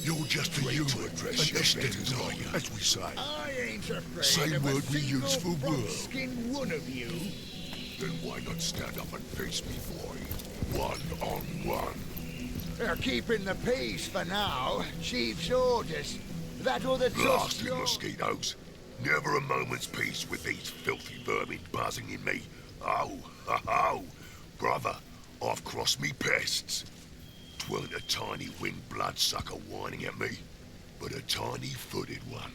You're just a human, an estate, are you? As we say. I ain't afraid Same of word a we use single for world. frog-skinned one of you. Then why not stand up and face me, boy? One on one. They're keeping the peace for now. Chief's orders. That other tusk Blasted mosquitoes. Never a moment's peace with these filthy vermin buzzing in me. Oh, ho, ho. Brother, I've crossed me pests. 'Tweren't a tiny winged bloodsucker whining at me, but a tiny-footed one.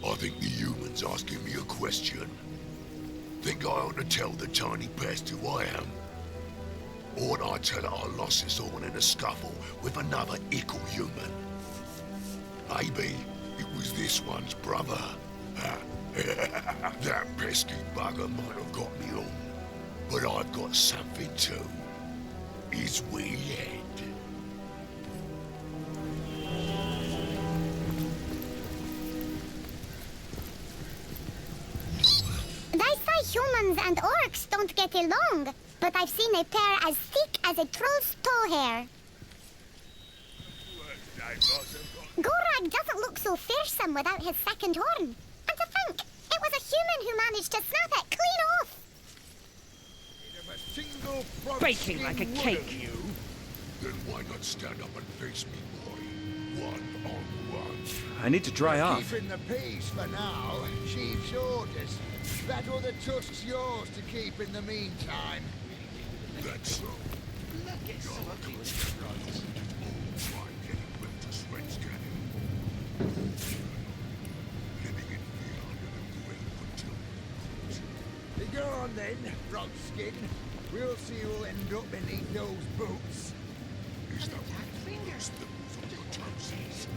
I think the human's asking me a question. Think I ought to tell the tiny pest who I am? Ought I tell her I lost this all in a scuffle with another ickle human? Maybe it was this one's brother. That pesky bugger might have got me all. But I've got something too. His wee head. Humans and orcs don't get along, but I've seen a pair as thick as a troll's toe hair. Gorag doesn't look so fearsome without his second horn. And to think, it was a human who managed to snap it clean off. Baking like a cake. Then why not stand up and face me, boy? One on one. I need to dry off. Keeping the peace for now. Chief's orders. That other tusk's yours to keep in the meantime. That's so. Go on then, Rogskin. We'll see who'll end up beneath those boots. Is that what you use them from your toesies?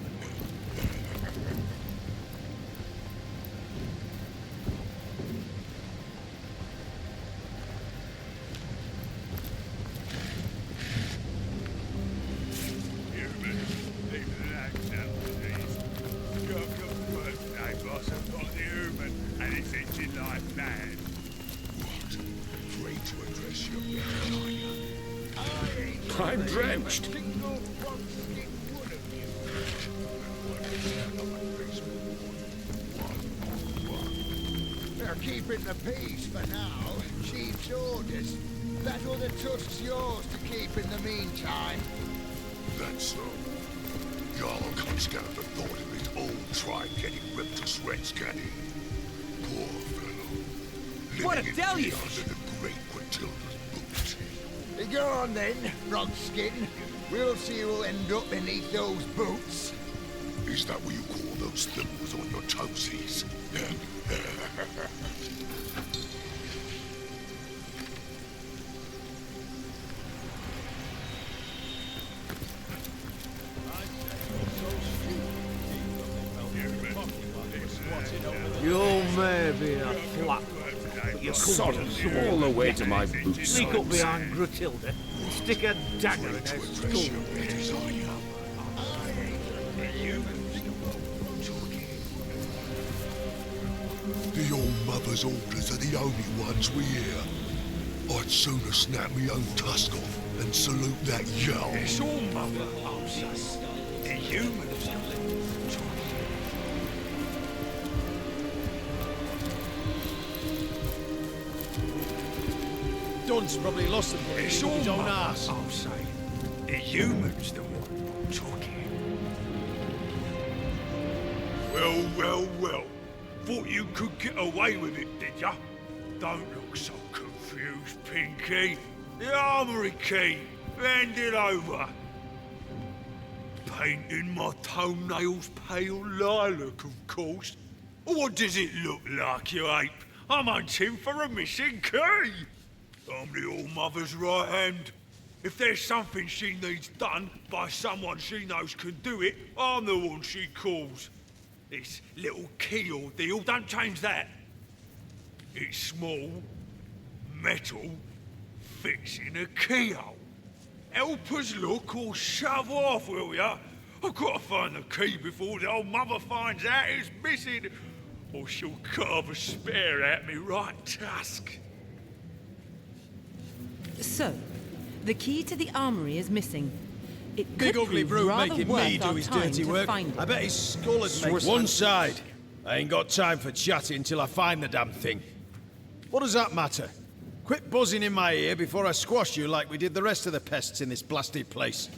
I'm drenched. They're keeping the peace for now. Chief's orders. That other tusk's yours to keep in the meantime. That's so. Jarl can't stand the thought of his old tribe getting ripped to shreds, can he? Poor fellow. What a Living in deluge! fear under the great Quintilda's boots. Go on then, Rogskin. We'll see who'll end up beneath those boots. Is that what you call those thimbles on your toesies? You may be a flap, but you Sodom all the way to my boots. sneak up behind Gruntilda and stick a dagger in her skull. The old mother's orders are the only ones we hear. I'd sooner snap me own tusk off and salute that Jarl. It's all mother loves us. The humans. Someone's probably lost them It's his own all arse. I'll say. The humans the one talking. Well. Thought you could get away with it, did ya? Don't look so confused, Pinky. The armory key. Hand it over. Painting my toenails pale lilac, of course. What does it look like, you ape? I'm hunting for a missing key. I'm the All-Mother's right hand. If there's something she needs done by someone she knows can do it, I'm the one she calls. This little key ordeal, don't change that. It's small, metal, fits in a keyhole. Help us look or shove off, will ya? I've got to find the key before the old mother finds out it's missing, or she'll carve a spear at me right tusk. So, the key to the armory is missing. It could Big ugly prove brute rather making worth me do our his time dirty to work. find it. I bet his skull would make one side. I ain't got time for chatting till I find the damn thing. What does that matter? Quit buzzing in my ear before I squash you like we did the rest of the pests in this blasted place.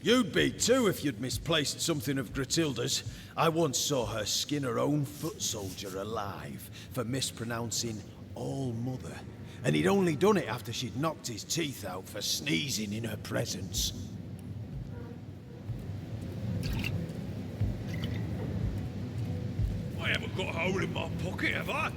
You'd be too if you'd misplaced something of Gratilda's. I once saw her skin her own foot soldier alive for mispronouncing All-Mother. And he'd only done it after she'd knocked his teeth out for sneezing in her presence. I haven't got a hole in my pocket, have I?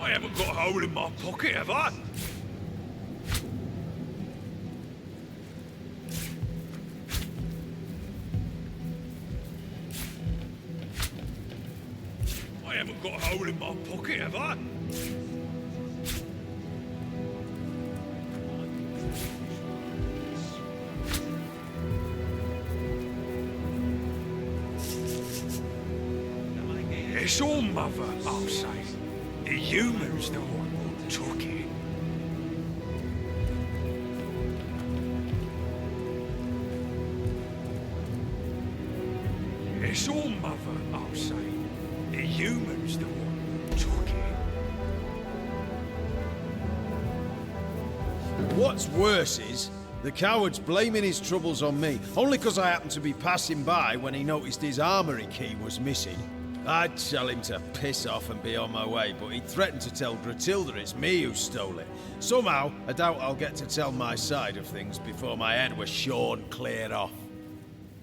I haven't got a hole in my pocket, have I? I haven't got a hole in my pocket, have I? It's all mother, I'll say. The humans the one who took it. It's all mother, I'll say. The humans the one who took it. What's worse is, the coward's blaming his troubles on me, only because I happened to be passing by when he noticed his armory key was missing. I'd tell him to piss off and be on my way, but he threatened to tell Gratilda it's me who stole it. Somehow, I doubt I'll get to tell my side of things before my head was shorn clear off.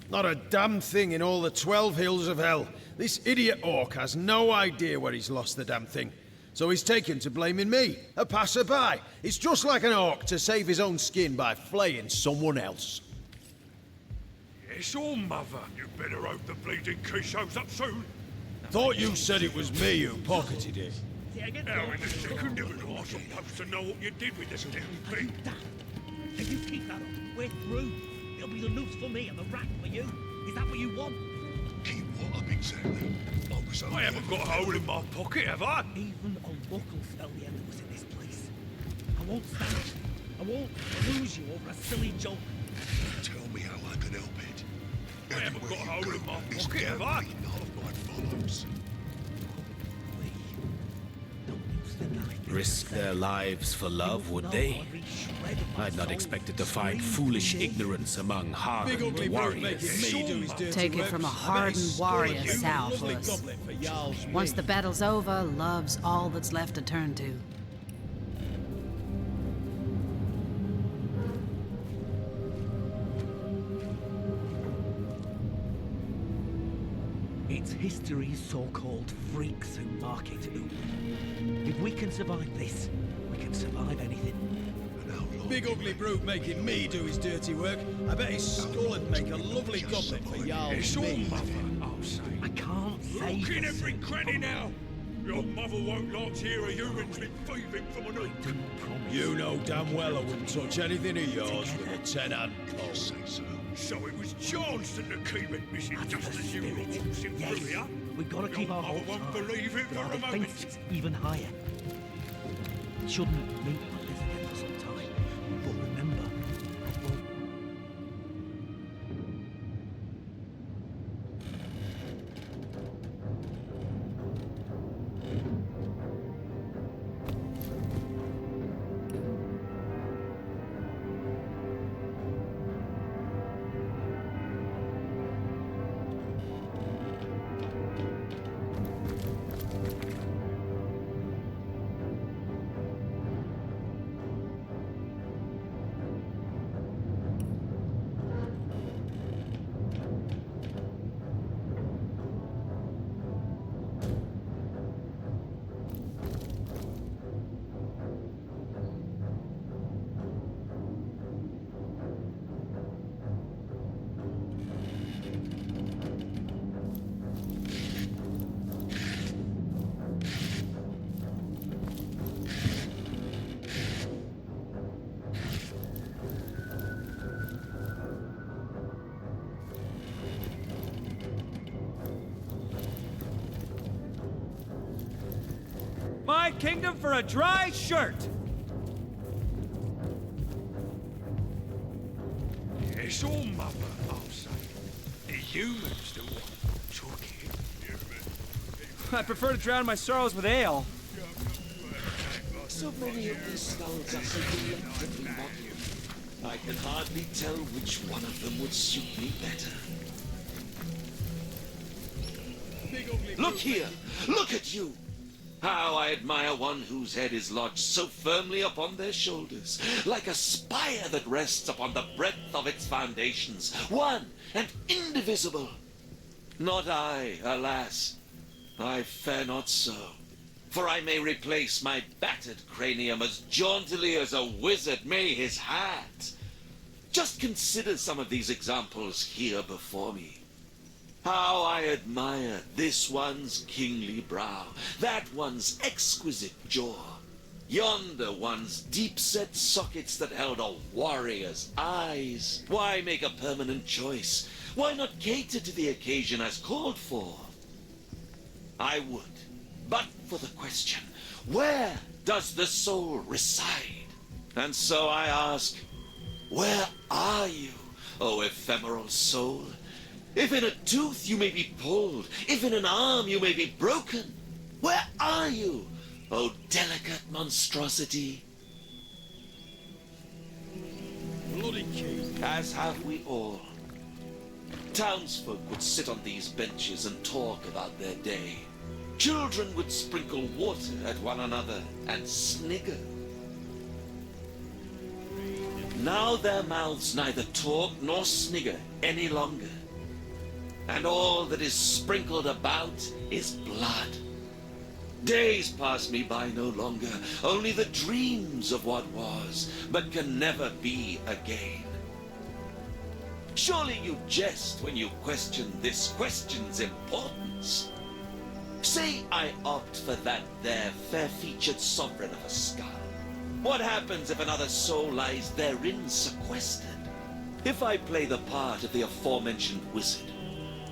Not a damn thing in all the 12 hills of hell. This idiot orc has no idea where he's lost the damn thing. So he's taken to blaming me, a passerby. It's just like an orc to save his own skin by flaying someone else. It's all mother. You better hope the bleeding key shows up soon. Thought you said it was me who pocketed it. How in the second division am I supposed to know what you did with this damn thing? Can you keep that up? We're through. It'll be the noose for me and the rack for you. Is that what you want? Keep what up exactly? I haven't got a hole in my pocket, have I? Even a local fell the end that was in this place. I won't stand it. I won't lose you over a silly joke. Tell me how I can help it. I haven't got a hole in my It's pocket, have I? guaranteed none of my follows. Risk their lives for love, would they? I'd not expected to find foolish ignorance among hardened warriors. Take it from a hardened warrior, Salvus. Once the battle's over, love's all that's left to turn to. It's history's so-called freaks who mark it oop. If we can survive this, we can survive anything. Big ugly brute making me do his dirty work. I bet his skull would make a lovely goblet for It's Jarl's all mead. mother, I'll say. I can't say. Look in every cranny now. Your mother won't like to hear a human's been thieving from an oak. You know damn well I wouldn't touch anything of yours with a 10-hand pole. Say so. So it was Johnston that keep it missing just as you were waltzing Yes, through here? we've got to keep Your our mother hopes won't high. believe it But for our a moment. defenses even higher. Shouldn't meet like this again for some time. But remember, I won't. my kingdom for a dry shirt! It's all mother, I'll say. The humans the one took it. I prefer to drown my sorrows with ale. So many of these skulls are so delightfully modern. I can hardly tell which one of them would suit me better. Look here! Look at you! How I admire one whose head is lodged so firmly upon their shoulders, like a spire that rests upon the breadth of its foundations, one and indivisible. Not I, alas. I fare not so. For I may replace my battered cranium as jauntily as a wizard may his hat. Just consider some of these examples here before me. How I admire this one's kingly brow, that one's exquisite jaw, yonder one's deep-set sockets that held a warrior's eyes. Why make a permanent choice? Why not cater to the occasion as called for? I would, but for the question, where does the soul reside? And so I ask, where are you, O ephemeral soul? If in a tooth you may be pulled, if in an arm you may be broken, where are you, O delicate monstrosity? Bloody key. As have we all. Townsfolk would sit on these benches and talk about their day. Children would sprinkle water at one another and snigger. Now their mouths neither talk nor snigger any longer. And all that is sprinkled about is blood. Days pass me by no longer, only the dreams of what was, but can never be again. Surely you jest when you question this question's importance. Say I opt for that there fair-featured sovereign of a skull. What happens if another soul lies therein sequestered? If I play the part of the aforementioned wizard,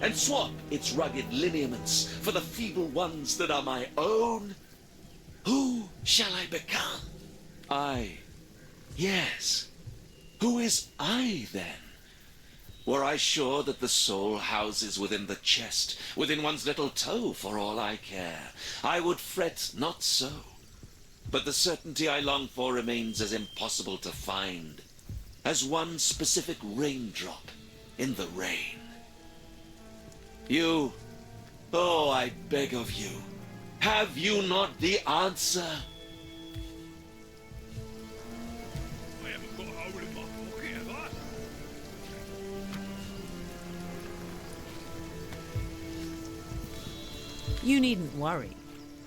and swap its rugged lineaments for the feeble ones that are my own, who shall I become? I. Yes. Who is I, then? Were I sure that the soul houses within the chest, within one's little toe, for all I care, I would fret not so. But the certainty I long for remains as impossible to find as one specific raindrop in the rain. You, oh, I beg of you, have you not the answer? I haven't got a hole in my pocket, have I? You needn't worry.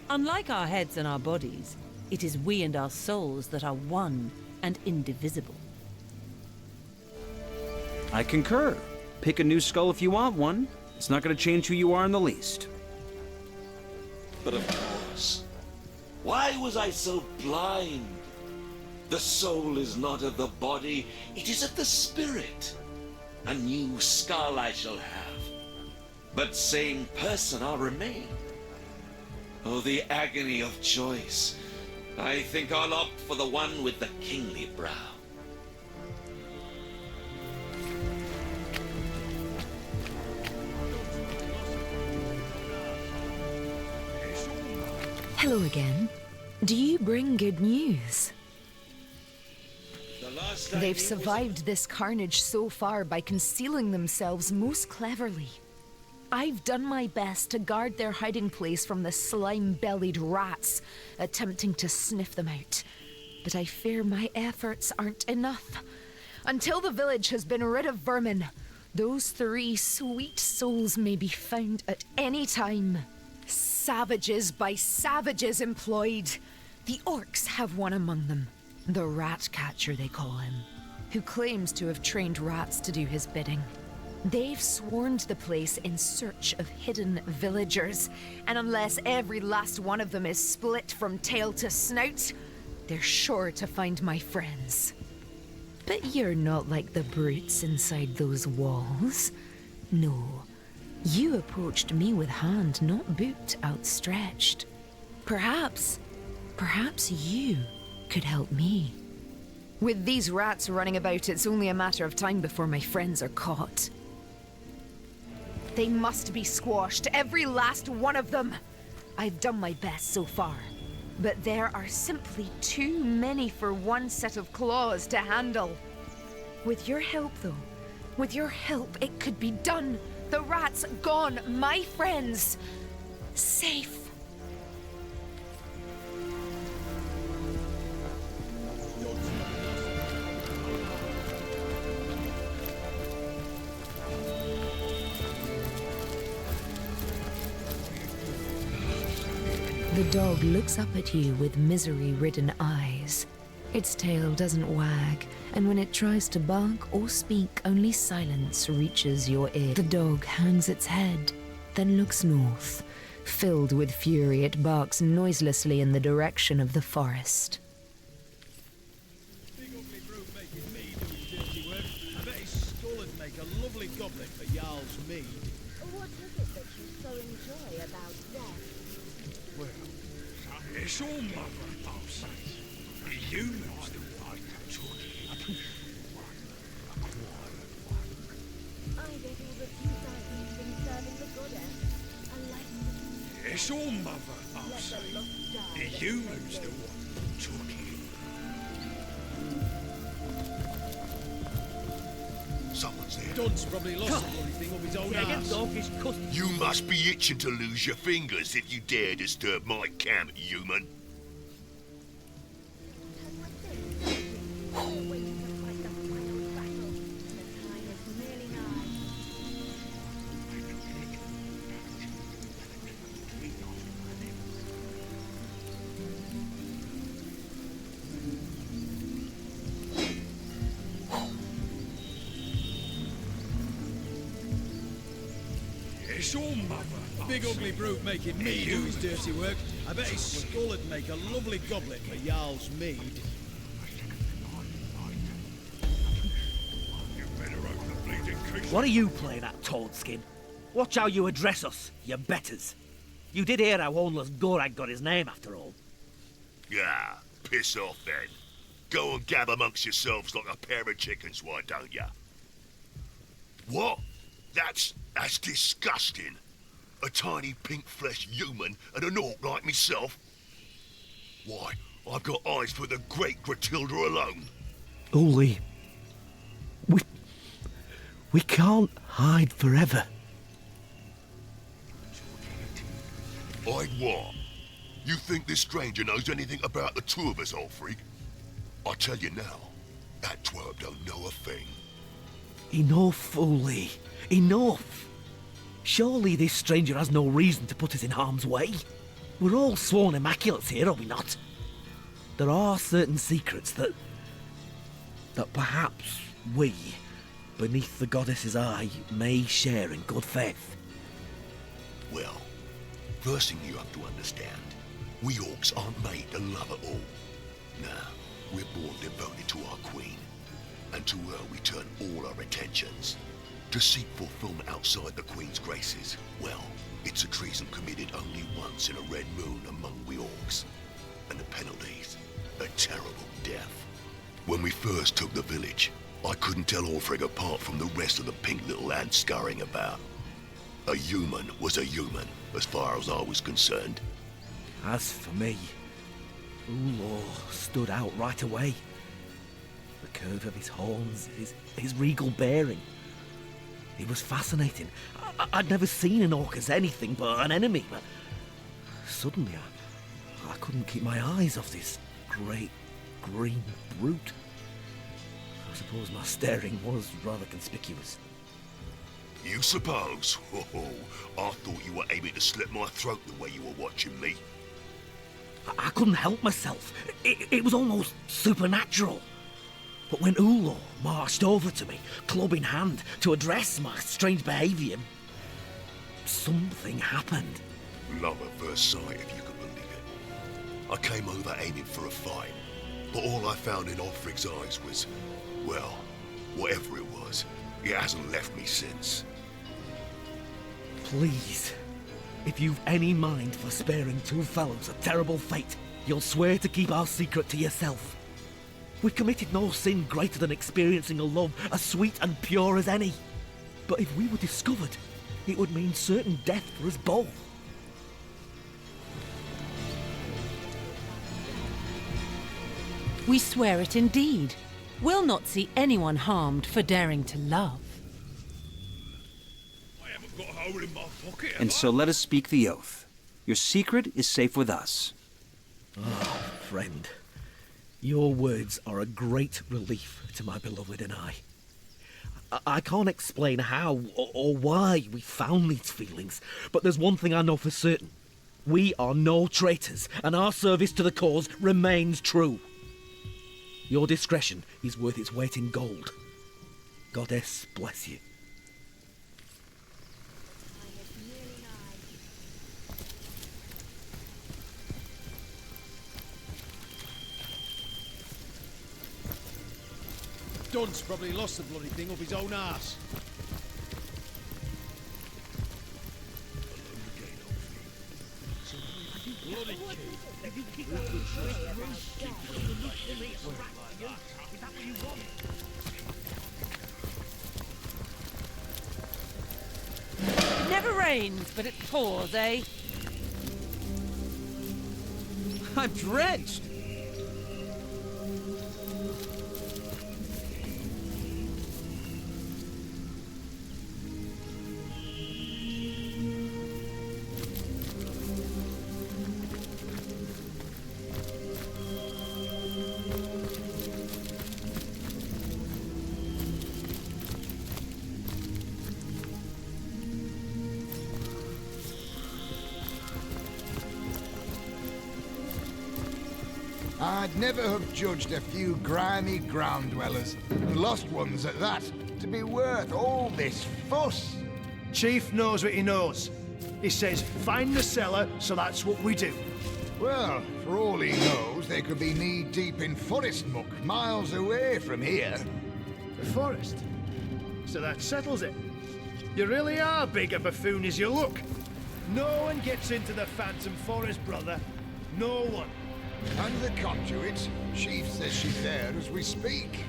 Unlike our heads and our bodies, it is we and our souls that are one and indivisible. I concur. Pick a new skull if you want one. It's not going to change who you are in the least. But of course, why was I so blind? The soul is not of the body, it is of the spirit. A new skull I shall have, but same person I'll remain. Oh, the agony of choice. I think I'll opt for the one with the kingly brow. Hello again. Do you bring good news? They've survived this carnage so far by concealing themselves most cleverly. I've done my best to guard their hiding place from the slime-bellied rats attempting to sniff them out. But I fear my efforts aren't enough. Until the village has been rid of vermin, those 3 sweet souls may be found at any time. Savages by savages employed. The orcs have one among them. The rat catcher, they call him, who claims to have trained rats to do his bidding. They've swarmed the place in search of hidden villagers, and unless every last one of them is split from tail to snout, they're sure to find my friends. But you're not like the brutes inside those walls. No. You approached me with hand, not boot, outstretched. Perhaps Perhaps you could help me. With these rats running about, it's only a matter of time before my friends are caught. They must be squashed, every last one of them. I've done my best so far, but there are simply too many for one set of claws to handle. With your help, though, with your help, it could be done. The rats gone, my friends, safe. The dog looks up at you with misery-ridden eyes. Its tail doesn't wag, and when it tries to bark or speak, only silence reaches your ear. The dog hangs its head, then looks north. Filled with fury, it barks noiselessly in the direction of the forest. Big ugly brute making me do his dirty work. I bet his skull would make a lovely goblet for Jarl's mead. What is it that you so enjoy about death? Well, it's all mother, I'll say. The humans that I took it. I get all the peace I've been serving the goddess. I like it. It's all mother, I'll say. The humans that took it. Someone's there. Dunn's probably lost the bloody thing up his own ass. You must be itching to lose your fingers if you dare disturb my camp, human. It's all mother. Big ugly brute making me do his dirty work. I bet his skull would make a lovely goblet for Jarl's mead. What are you playing at, Toadskin? Watch how you address us, you betters. You did hear how Homeless Gorag got his name, after all. Yeah, piss off then. Go and gab amongst yourselves like a pair of chickens, why don't ya? What? That's disgusting. A tiny pink-fleshed human and an orc like myself? Why, I've got eyes for the great Gratilda alone. Uli, we can't hide forever. Hide what? You think this stranger knows anything about the two of us, old freak? I tell you now, that twerp don't know a thing. Enough, Uli. Enough. Surely this stranger has no reason to put us in harm's way. We're all sworn immaculates here, are we not? There are certain secrets that perhaps we, beneath the goddess's eye, may share in good faith. Well, first thing you have to understand, we orcs aren't made to love at all. Nah, we're born devoted to our queen, and to her we turn all our attentions. To seek fulfillment outside the Queen's graces, well, it's a treason committed only once in a red moon among we orcs. And the penalties, a terrible death. When we first took the village, I couldn't tell Orfrig apart from the rest of the pink little ants scurrying about. A human was a human, as far as I was concerned. As for me, Ulor stood out right away. The curve of his horns, his regal bearing. He was fascinating. I'd never seen an orc as anything but an enemy, but suddenly I couldn't keep my eyes off this great green brute. I suppose my staring was rather conspicuous. You suppose? Oh, I thought you were aiming to slit my throat the way you were watching me. I couldn't help myself. It was almost supernatural. But when Ulor marched over to me, club in hand, to address my strange behaviour, something happened. Love at first sight, if you could believe it. I came over aiming for a fight, but all I found in Ulfric's eyes was, well, whatever it was, it hasn't left me since. Please, if you've any mind for sparing two fellows a terrible fate, you'll swear to keep our secret to yourself. We committed no sin greater than experiencing a love as sweet and pure as any. But if we were discovered, it would mean certain death for us both. We swear it indeed. We'll not see anyone harmed for daring to love. I haven't got a hole in my pocket, have And I? so let us speak the oath. Your secret is safe with us. Oh, friend. Your words are a great relief to my beloved and I. I can't explain how or why we found these feelings, but there's one thing I know for certain. We are no traitors, and our service to the cause remains true. Your discretion is worth its weight in gold. Goddess bless you. Dunn's probably lost the bloody thing up his own arse. It never rains, but it pours, eh? I'm drenched. I'd never have judged a few grimy ground dwellers, and lost ones at that, to be worth all this fuss. Chief knows what he knows. He says, find the cellar, so that's what we do. Well, for all he knows, they could be knee-deep in forest muck, miles away from here. The forest? So that settles it. You really are big a buffoon as you look. No one gets into the Phantom Forest, brother. No one. And the conduit? Chief says she's there as we speak.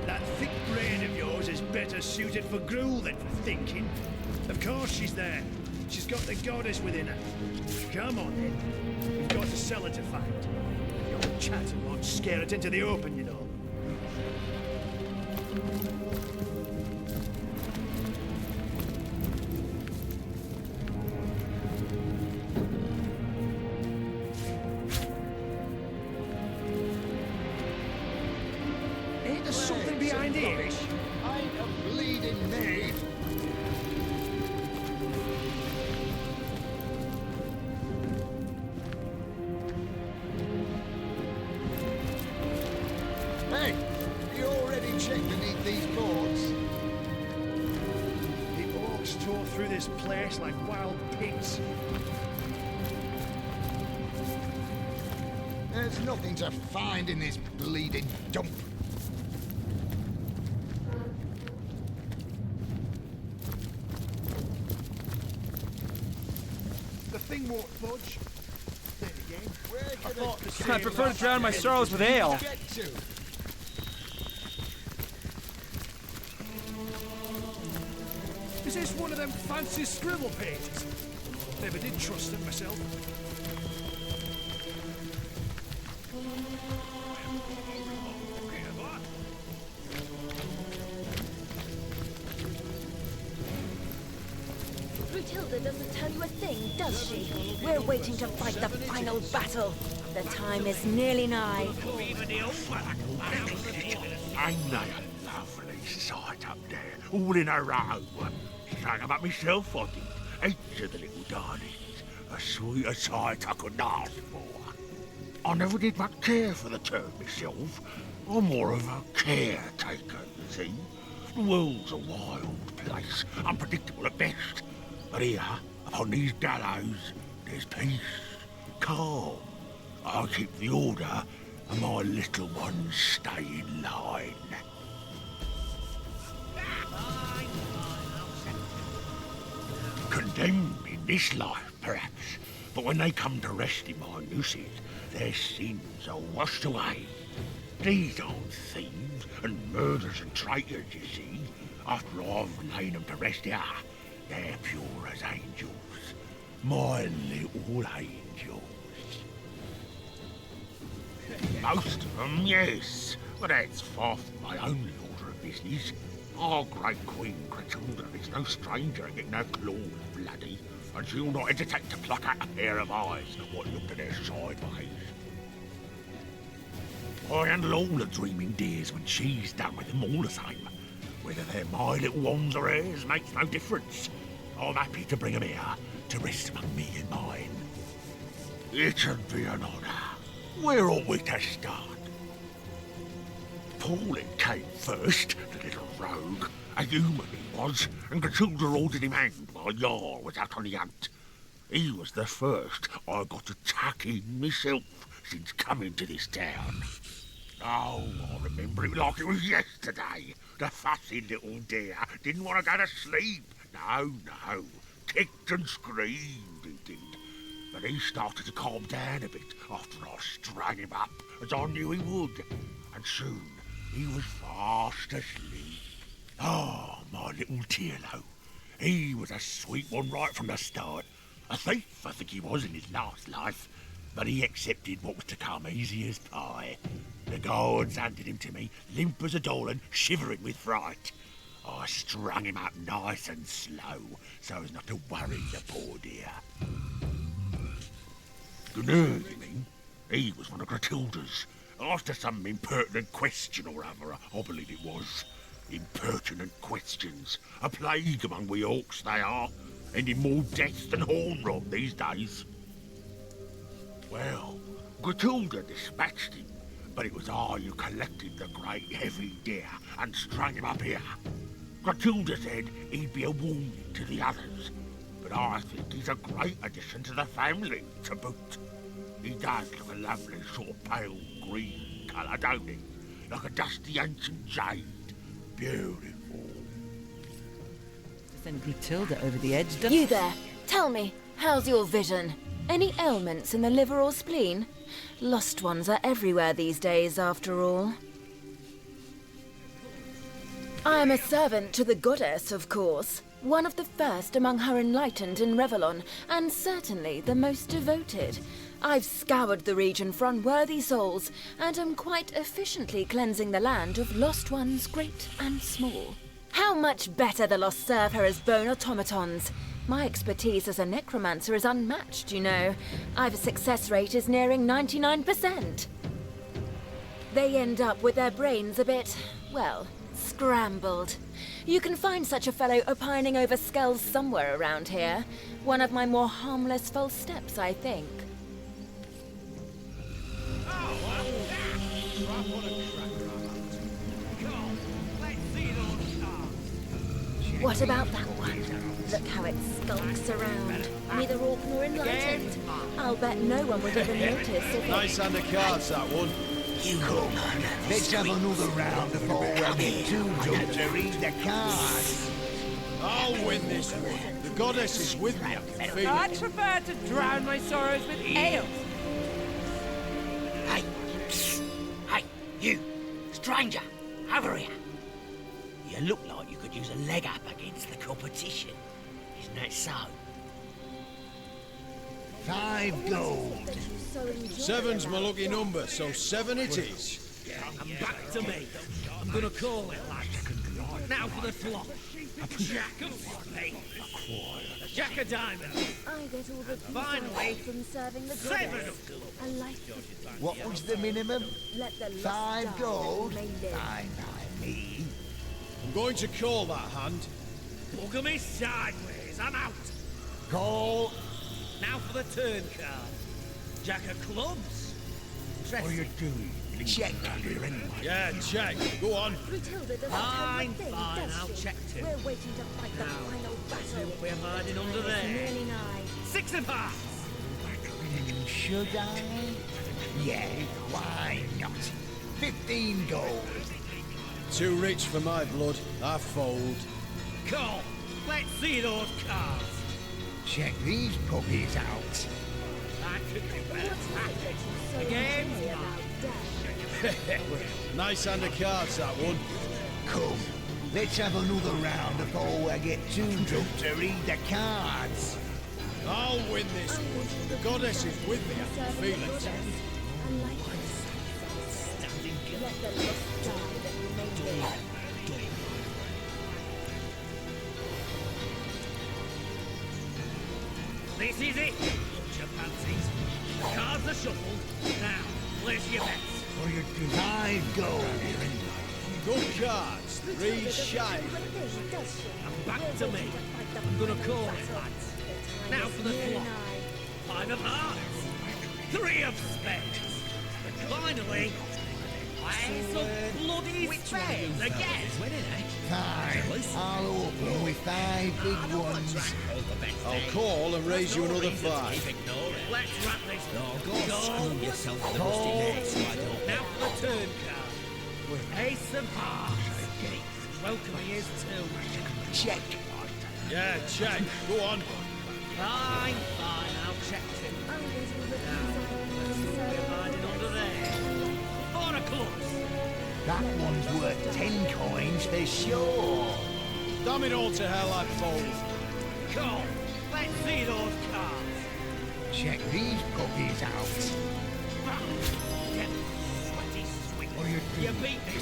That thick brain of yours is better suited for gruel than for thinking. Of course she's there. She's got the goddess within her. Come on, then. We've got the cellar to find. Your chatter won't scare it into the open, you know. Ain't there something behind here? I'm a bleeding maid. Hey, you already checked beneath these boards? The orcs tore through this place like wild pigs. There's nothing to find in this bleeding dump. The thing won't budge. Then again, I prefer to drown my sorrows with ale. Get to. is this one of them fancy scribble pages? Never did trust it myself. Brunhilde doesn't tell you a thing, does she? We're waiting to fight the final battle. The time is nearly nigh. Ain't they a lovely sight up there, all in a row? Sang 'em up myself, I did. Each of the little darlings, a sweeter sight I could ask for. I never did much care for the term myself. I'm more of a caretaker, you see. The world's a wild place, unpredictable at best. But here, upon these gallows, there's peace, calm. I keep the order, and my little ones stay in line. Condemned in this life, perhaps, but when they come to rest in my nooses, their sins are washed away. These aren't thieves and murderers and traitors, you see. After I've laid them to rest here, they're pure as angels. My little angels. Most of them, yes. But that's far from my own order of business. Our great Queen Clotilda is no stranger at getting her claws bloody, and she'll not hesitate to pluck out a pair of eyes what looked at her sideways. I handle all the dreaming dears when she's done with them all the same. Whether they're my little ones or hers makes no difference. I'm happy to bring them here to rest among me and mine. It'd be an honour. Where ought we to start? Paulin came first, the little rogue. A human he was, and Clotilda ordered him hanged while Jarl was out on the hunt. He was the first I got to tuck in myself since coming to this town. Oh, I remember it like it was yesterday. The fussy little dear didn't want to go to sleep. No, no. Kicked and screamed, he did. But he started to calm down a bit after I strung him up, as I knew he would. And soon he was fast asleep. Oh, my little Tierlo. He was a sweet one right from the start. A thief, I think he was in his last life. But he accepted what was to come easy as pie. The guards handed him to me, limp as a doll and shivering with fright. I strung him up nice and slow, so as not to worry the poor dear. Gunnar, you mean? He was one of Clotilda's. After some impertinent question or other, I believe it was. Impertinent questions. A plague among we orcs they are, ending more death than horn rot these days. Well, Clotilda dispatched him, but it was I who collected the great heavy deer and strung him up here. Clotilda said he'd be a warning to the others, but I think he's a great addition to the family, to boot. He does look a lovely sort of pale green colour, don't he? Like a dusty ancient jade. Beautiful. Send Clotilda over the edge, You there, tell me, how's your vision? Any ailments in the liver or spleen? Lost ones are everywhere these days, after all. I am a servant to the goddess, of course. One of the first among her enlightened in Revellon, and certainly the most devoted. I've scoured the region for unworthy souls, and am quite efficiently cleansing the land of lost ones great and small. How much better the lost serve her as bone automatons. My expertise as a necromancer is unmatched, you know. I've a success rate is nearing 99%. They end up with their brains a bit, well, scrambled. You can find such a fellow opining over skulls somewhere around here. One of my more harmless false steps, I think. What about that one? Look how it skulks around. Neither orc nor enlightened. I'll bet no one would even notice if it... Nice hand of cards, that one. You go, man. Let's have another round before we're too drunk to read the cards. I'll win this one. The goddess is with me, I can feel I'd it. prefer to drown my sorrows with ale. Hey, hey, you, stranger, over here. You look like you could use a leg up against the competition. Isn't that so? 5 gold. Seven's my lucky number, so 7 it is. And back to me. I'm gonna call it, lads. Now for the flop. Jack of spades. Jack of diamonds. I get all the Finally, from serving the 7 goddess. of clubs. I like What was the minimum? Let the 5 gold? Aye, me. I'm going to call that hand. Bugger me sideways. I'm out. Call. Now for the turn card. Jack of clubs. What are you doing? Check here anyway. Yeah, check. Go on. Matilda doesn't Fine, tell you a thing, fine, does I'll she? check too. We're waiting to fight the Now, final see battle. what we're hiding under It's there. nearly nigh. 6 of hearts. Should I? Yeah, why not? 15 gold. Too rich for my blood. I fold. Call. Let's see those cards. Check these puppies out. I Again. Nice hand of cards, that one. Come, let's have another round before I get too drunk to read the cards. I'll win this one. The goddess is with me, I can feel it. This is it, bunch of pansies. The cards are shuffled. Now, place your bets. Or you five gold. Good cards, 3 shine. And back to me. I'm gonna call it, lads. Now for the flop. 5 of hearts. 3 of spades. And finally, ace of bloody spades again. Fine, I'll open with 5 big ones. I'll call and raise you another 5. Let's wrap this. Go screw yourself with the rusty legs, why don't Now for the turn card. Ace of hearts. Welcome he is too. Check. Yeah, check. Go on. Fine, I'll check too. Now, we're hiding under there. 4 of clubs. That one's worth 10 coins for sure. Damn it all to hell, I fold. Come, let's see those cards. Check these puppies out. What are you doing? You beat me.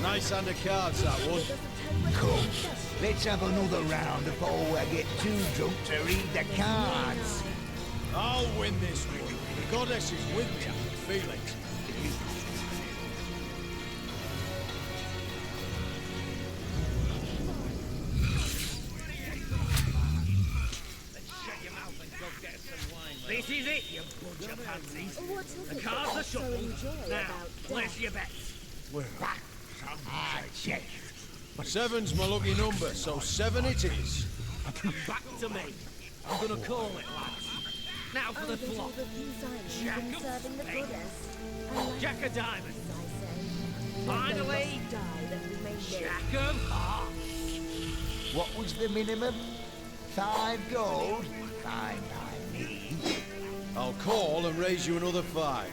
Nice hand of cards, that one. Come, let's have another round before I get too drunk to read the cards. I'll win this one. The goddess is with me, I can feel it. This is it, you bunch of pansies. The cards are shuffled. Now, place your bets. Check. 7's my lucky number, so 7 it is. Back to me. I'm gonna call it, lads. Now for the flop. Jack of spades. Jack of diamonds. Finally, Jack of hearts. What was the minimum? 5 gold? Fine by me. I'll call and raise you another 5.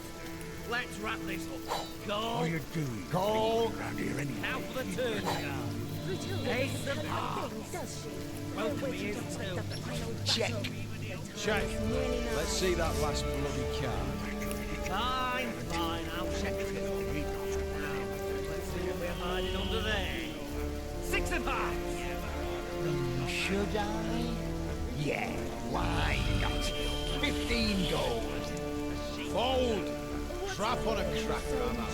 Let's wrap this up. Go. What are you doing? Call. Now for the turn card. Ace of hearts. Welcome he is too. Check. Check. Let's see that last bloody card. Fine, I'll check it. Now, let's see what we're hiding under there. 6 of hearts. Should I? Yeah, why not? 15 gold. Fold. Trap on a cracker, I'm out.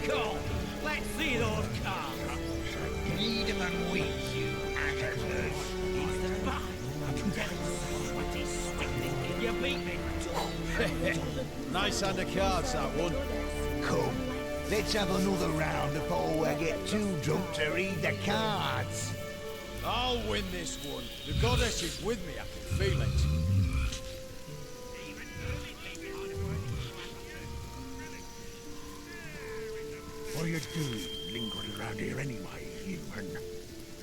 Come, let's see those cards. Read them and weep, you actors. You beat me. Nice hand of cards, that one. Come, let's have another round before I get too drunk to read the cards. I'll win this one. The goddess is with me, I can feel it. What are you doing, lingering around here anyway, human?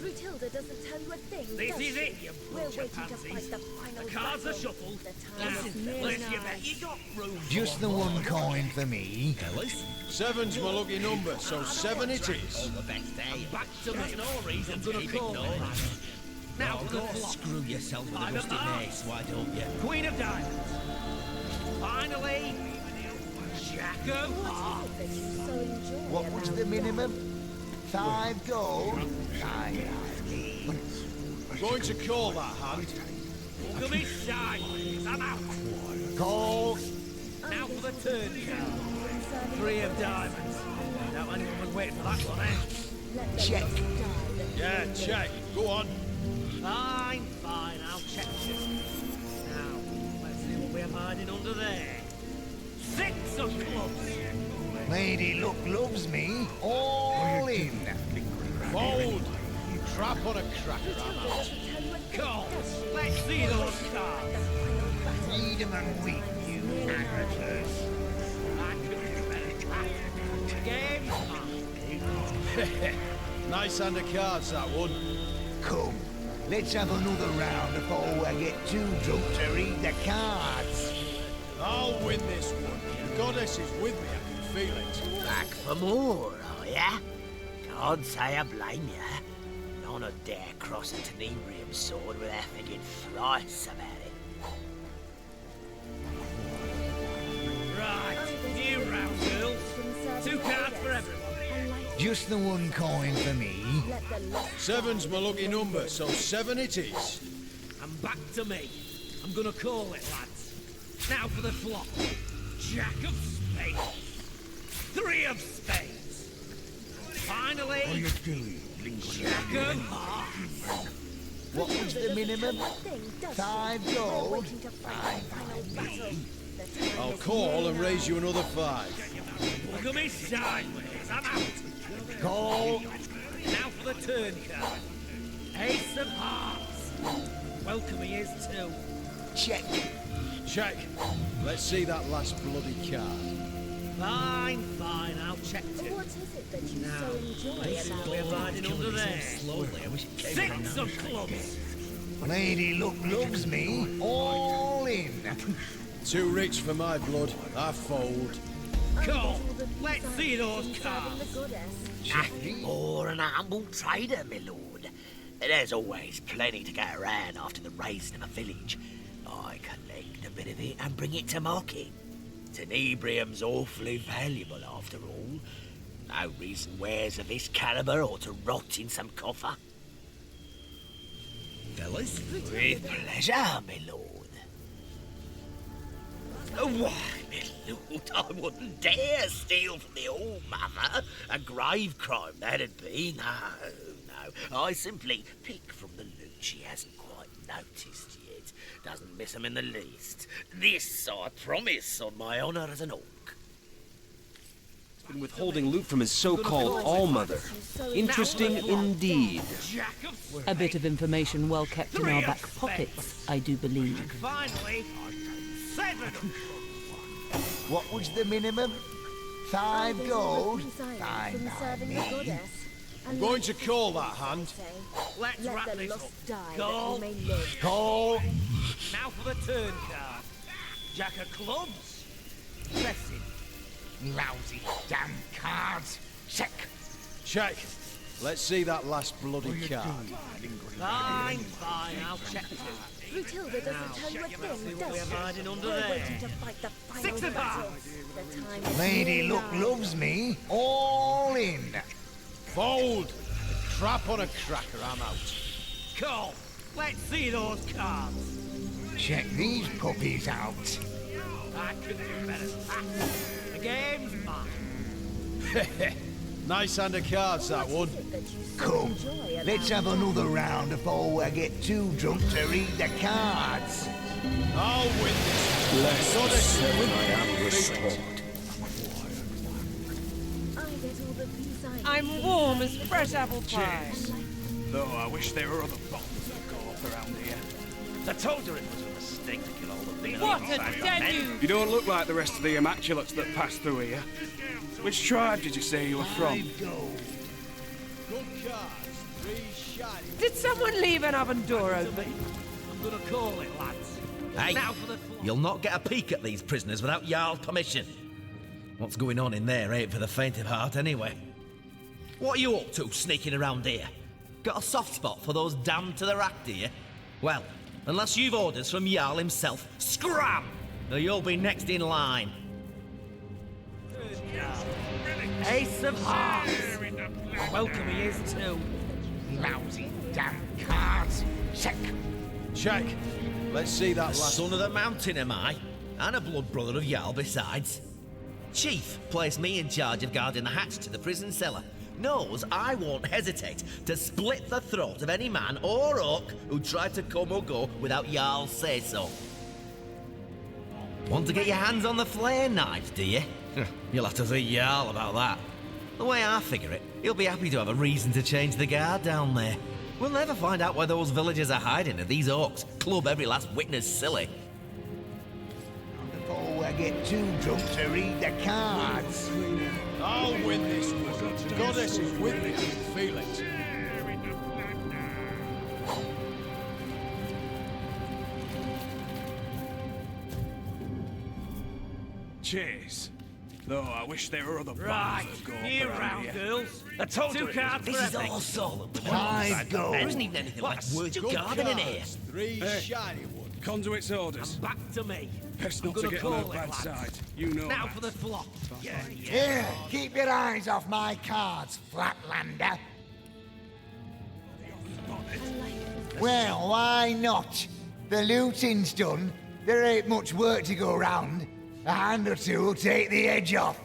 Gruntilda doesn't tell you a thing. This is it, you We're bunch of waiting to fight pansies. the final The cards are battle. shuffled. The Now, time is nearly place your nigh. bet. You got room. Just the one coin for me. 7's my lucky number, so 7 it is. Back to me. No reason to call it. Now for the flop. Screw yourself with 5 the of rusty hearts. legs, why don't you? Queen of diamonds. Finally, Jack of hearts. What was the minimum? 5 gold? Fine by me. I'm going to call that hand. Look at me sideways. I'm out. Call. Now for the turn card. 3 of diamonds. Now anyone would wait for that one, eh? Check. Yeah, check. Go on. Fine, I'll check you. Now, let's see what we're hiding under there. 6 of clubs. Lady Luck loves me. All in. Fold. Trap on a cracker, I'm out. Come, let's see those cards. Read them and weep, you amateurs. Game. Nice hand of cards, that one. Come, let's have another round before I get too drunk to read the cards. I'll win this one. The goddess is with me, I can feel it. Back for more, are ya? Can't say I blame ya. None of dare cross a Tenebrium sword without thinking thrice about it. Right, new round, girls. 2 cards for everyone. Just the one coin for me. 7's my lucky number, so 7 it is. And back to me. I'm gonna call it, lads. Now for the flop. Jack of spades. 3 of spades. Finally, Jack of hearts. What was the minimum? 5 gold? I'll call and raise you another 5. Look at me sideways. I'm out. Call. Now for the turn card. Ace of hearts. Welcome he is too. Check. Check. Let's see that last bloody card. Fine, fine. I'll check too. What is it that you so enjoy about We're riding under there. Slowly, I wish it came 6 of clubs. Lady Luck loves me. All in. Too rich for my blood. I fold. Cool. Let's see those cards. Nothing more than a humble trader, my lord. There's always plenty to get around after the raising of a village. I collect a bit of it and bring it to market. Tenebrium's awfully valuable after all. No reason wares of this caliber ought to rot in some coffer. Fellas? With pleasure, my lord. Why, my lord, I wouldn't dare steal from the All-Mother. A grave crime, that'd be. No. I simply pick from the loot she hasn't quite noticed yet. Doesn't miss 'em in the least. This I promise on my honour as an orc. He's been withholding loot from his so-called All-Mother. Interesting indeed. A bit of information well kept in our back pockets, I do believe. Finally, 7. What was the minimum? 5 gold? Fine by me. I'm going to call that hand. Let's wrap this up. Die Call. that you may live. Call. Now for the turn card. Jack of clubs. Pressing. Lousy damn cards. Check. Check. Let's see that last bloody card. Fine, I'll check it. Brutilda doesn't tell you a thing, does We're she? hiding under We're there. waiting to fight the final 6 of battle. hearts. The time is Lady nearly Luck nigh. loves me. All in. Fold. Crap on a cracker, I'm out. Cool. Let's see those cards. Check these puppies out. I couldn't do better. The game's mine. Nice hand of cards, that one. Come, let's have another round before I get too drunk to read the cards. I'll win this. Goddess is with me. I am restored. I get all the peace I I'm warm as fresh apple pie. Though I wish there were other bottles of gorp around here. I told her it was a mistake to kill all the bees. What a deluge! You don't look like the rest of the Immaculates that passed through here. Which tribe did you say you were from? Good cards. 3 shiny. Did someone leave an oven door open? I'm gonna call it, lads. Hey, Now for the flop. you'll not get a peek at these prisoners without Jarl's permission. What's going on in there ain't for the faint of heart anyway. What are you up to sneaking around here? Got a soft spot for those damned to the rack, do you? Well, unless you've orders from Jarl himself, scram! Or you'll be next in line. Ace of hearts. Welcome he is too. Lousy damn cards. Check. Check. Let's see that The last. son of the mountain am I, and a blood brother of Jarl besides. Chief placed me in charge of guarding the hatch to the prison cellar. Knows I won't hesitate to split the throat of any man or orc who tried to come or go without Jarl's say-so. Want to get your hands on the flare knives, do you? You'll have to see Jarl about that. The way I figure it, he'll be happy to have a reason to change the guard down there. We'll never find out where those villagers are hiding if these orcs club every last witness silly. Before I get too drunk to read the cards. I'll win this one. Goddess is with me. I can feel it. Cheers. Though I wish there were other Right, bombs that go new up around round, here. girls. I told you Two cards this for is everything. all solemn. Five gold. There isn't even anything like worth guarding in here. 3 shiny ones. Conduit's orders. And back to me. Best I'm not to gonna get on her call it, bad lads. side. You know Now that. for the flop. Here, keep your eyes off my cards, Flatlander. Well, why not? The looting's done. There ain't much work to go round. A hand or two will take the edge off.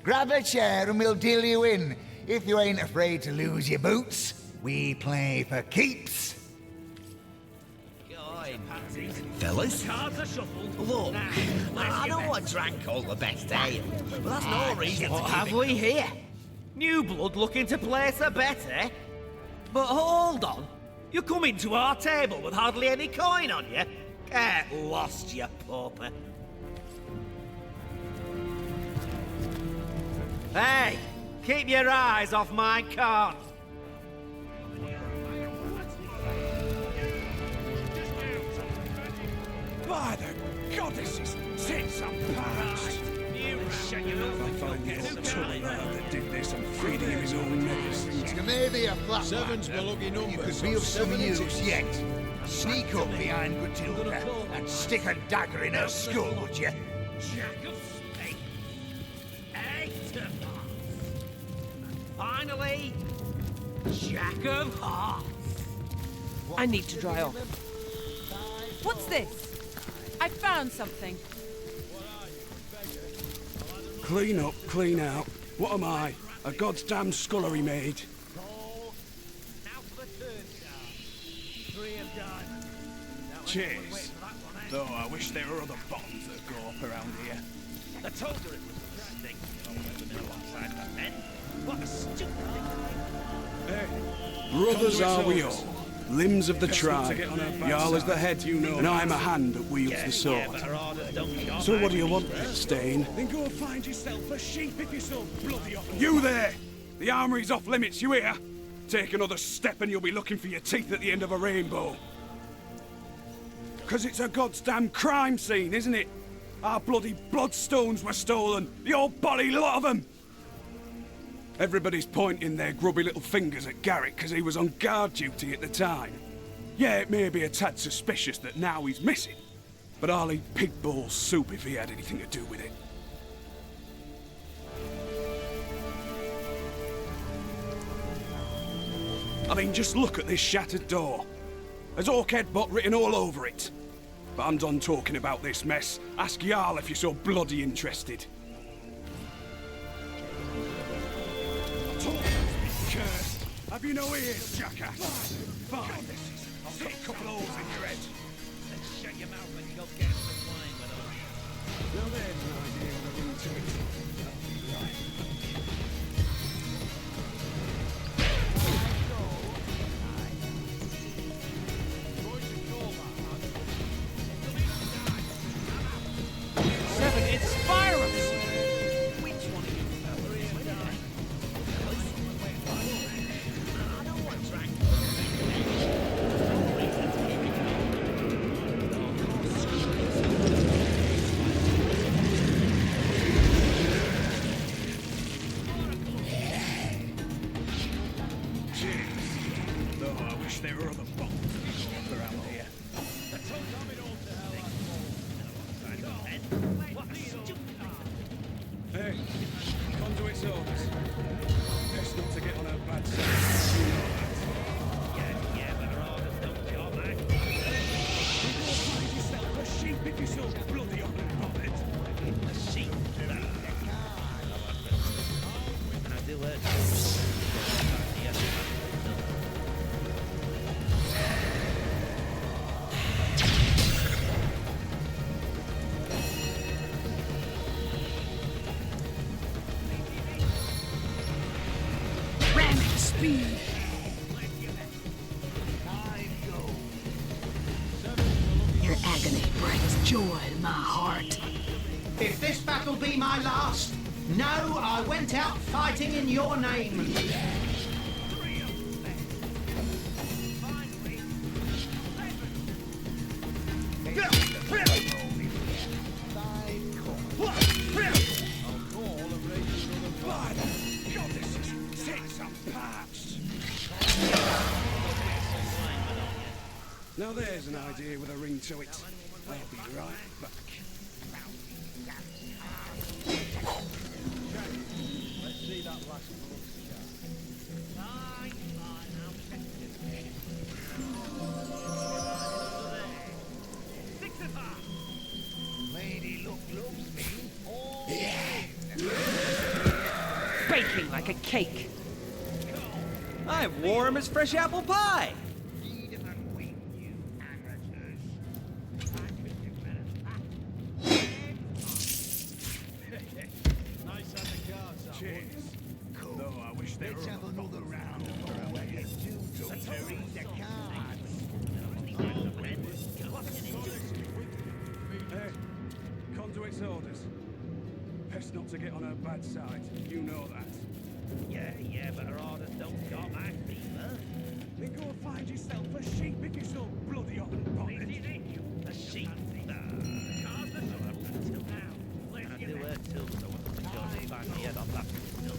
Grab a chair and we'll deal you in. If you ain't afraid to lose your boots, we play for keeps. Fellas? Cards are shuffled. Look, Now, I know I drank all the best ale, but that's no reason what to have we here? New blood looking to place a bet, eh? But hold on. You're coming to our table with hardly any coin on you? Get lost, you pauper. Hey, keep your eyes off my card. By the goddesses, tits and parrots! I find the old chubby lad that did this and feeding him his own medicine. You may be a flat Seven's my lucky number. You could so be of some 7 it use is. yet. Sneak up behind Matilda and stick a dagger in her skull, would you? Jack of spades. 8 of hearts. Finally, Jack of hearts. I need to dry off. What's this? I found something. Clean up, clean out. What am I? A goddamn scullery maid. Now for the third card. 3 of diamonds. Cheers. Though I wish there were other bombs that go up around here. I told her it was interesting. We've been alongside the men. What a stupid thing. Hey, brothers are we all. Limbs of the tribe. Jarl is the head, and I'm a hand that wields the sword. So what do you want, Stain? Then go find yourself a sheep if you're so bloody up. You there! The armory's off limits, you hear? Take another step and you'll be looking for your teeth at the end of a rainbow. 'Cause it's a goddamn crime scene, isn't it? Our bloody bloodstones were stolen, the old body lot of them! Everybody's pointing their grubby little fingers at Garrett because he was on guard duty at the time. Yeah, it may be a tad suspicious that now he's missing, but I'll eat pig ball soup if he had anything to do with it. I mean, just look at this shattered door. There's Orchidbot written all over it. But I'm done talking about this mess. Ask Jarl if you're so bloody interested. Cursed. Have you no ears, jackass? Fine. I'll cut a couple holes in your head. Then shut your mouth and go get some wine with us. Now there's an idea of into it. There are other bombs around here. Hey, Conduit's orders. Best not to get on her bad side. You know that. Yeah, but her orders don't job, eh? Go find yourself a sheep if you're so bloody up and bothered. A sheep. And I do it. Speed. Your agony brings joy to my heart. If this battle be my last, know I went out fighting in your name. Now there's an idea with a ring to it. I'll be right back. Let's see that last Lady Luck loves me. Baking like a cake. I'm warm as fresh apple pie. Cheers. Cool. Though I wish they Let's were have another round before I get too drunk to read the cards. Hey, Conduit's orders. Best not to get on her bad side. You know that. Yeah, but her orders don't got my fever. Then go find yourself a sheep if you're so bloody hot and bothered. A sheep? Until now. And I do her too, so I want to go to find the head on that pistol.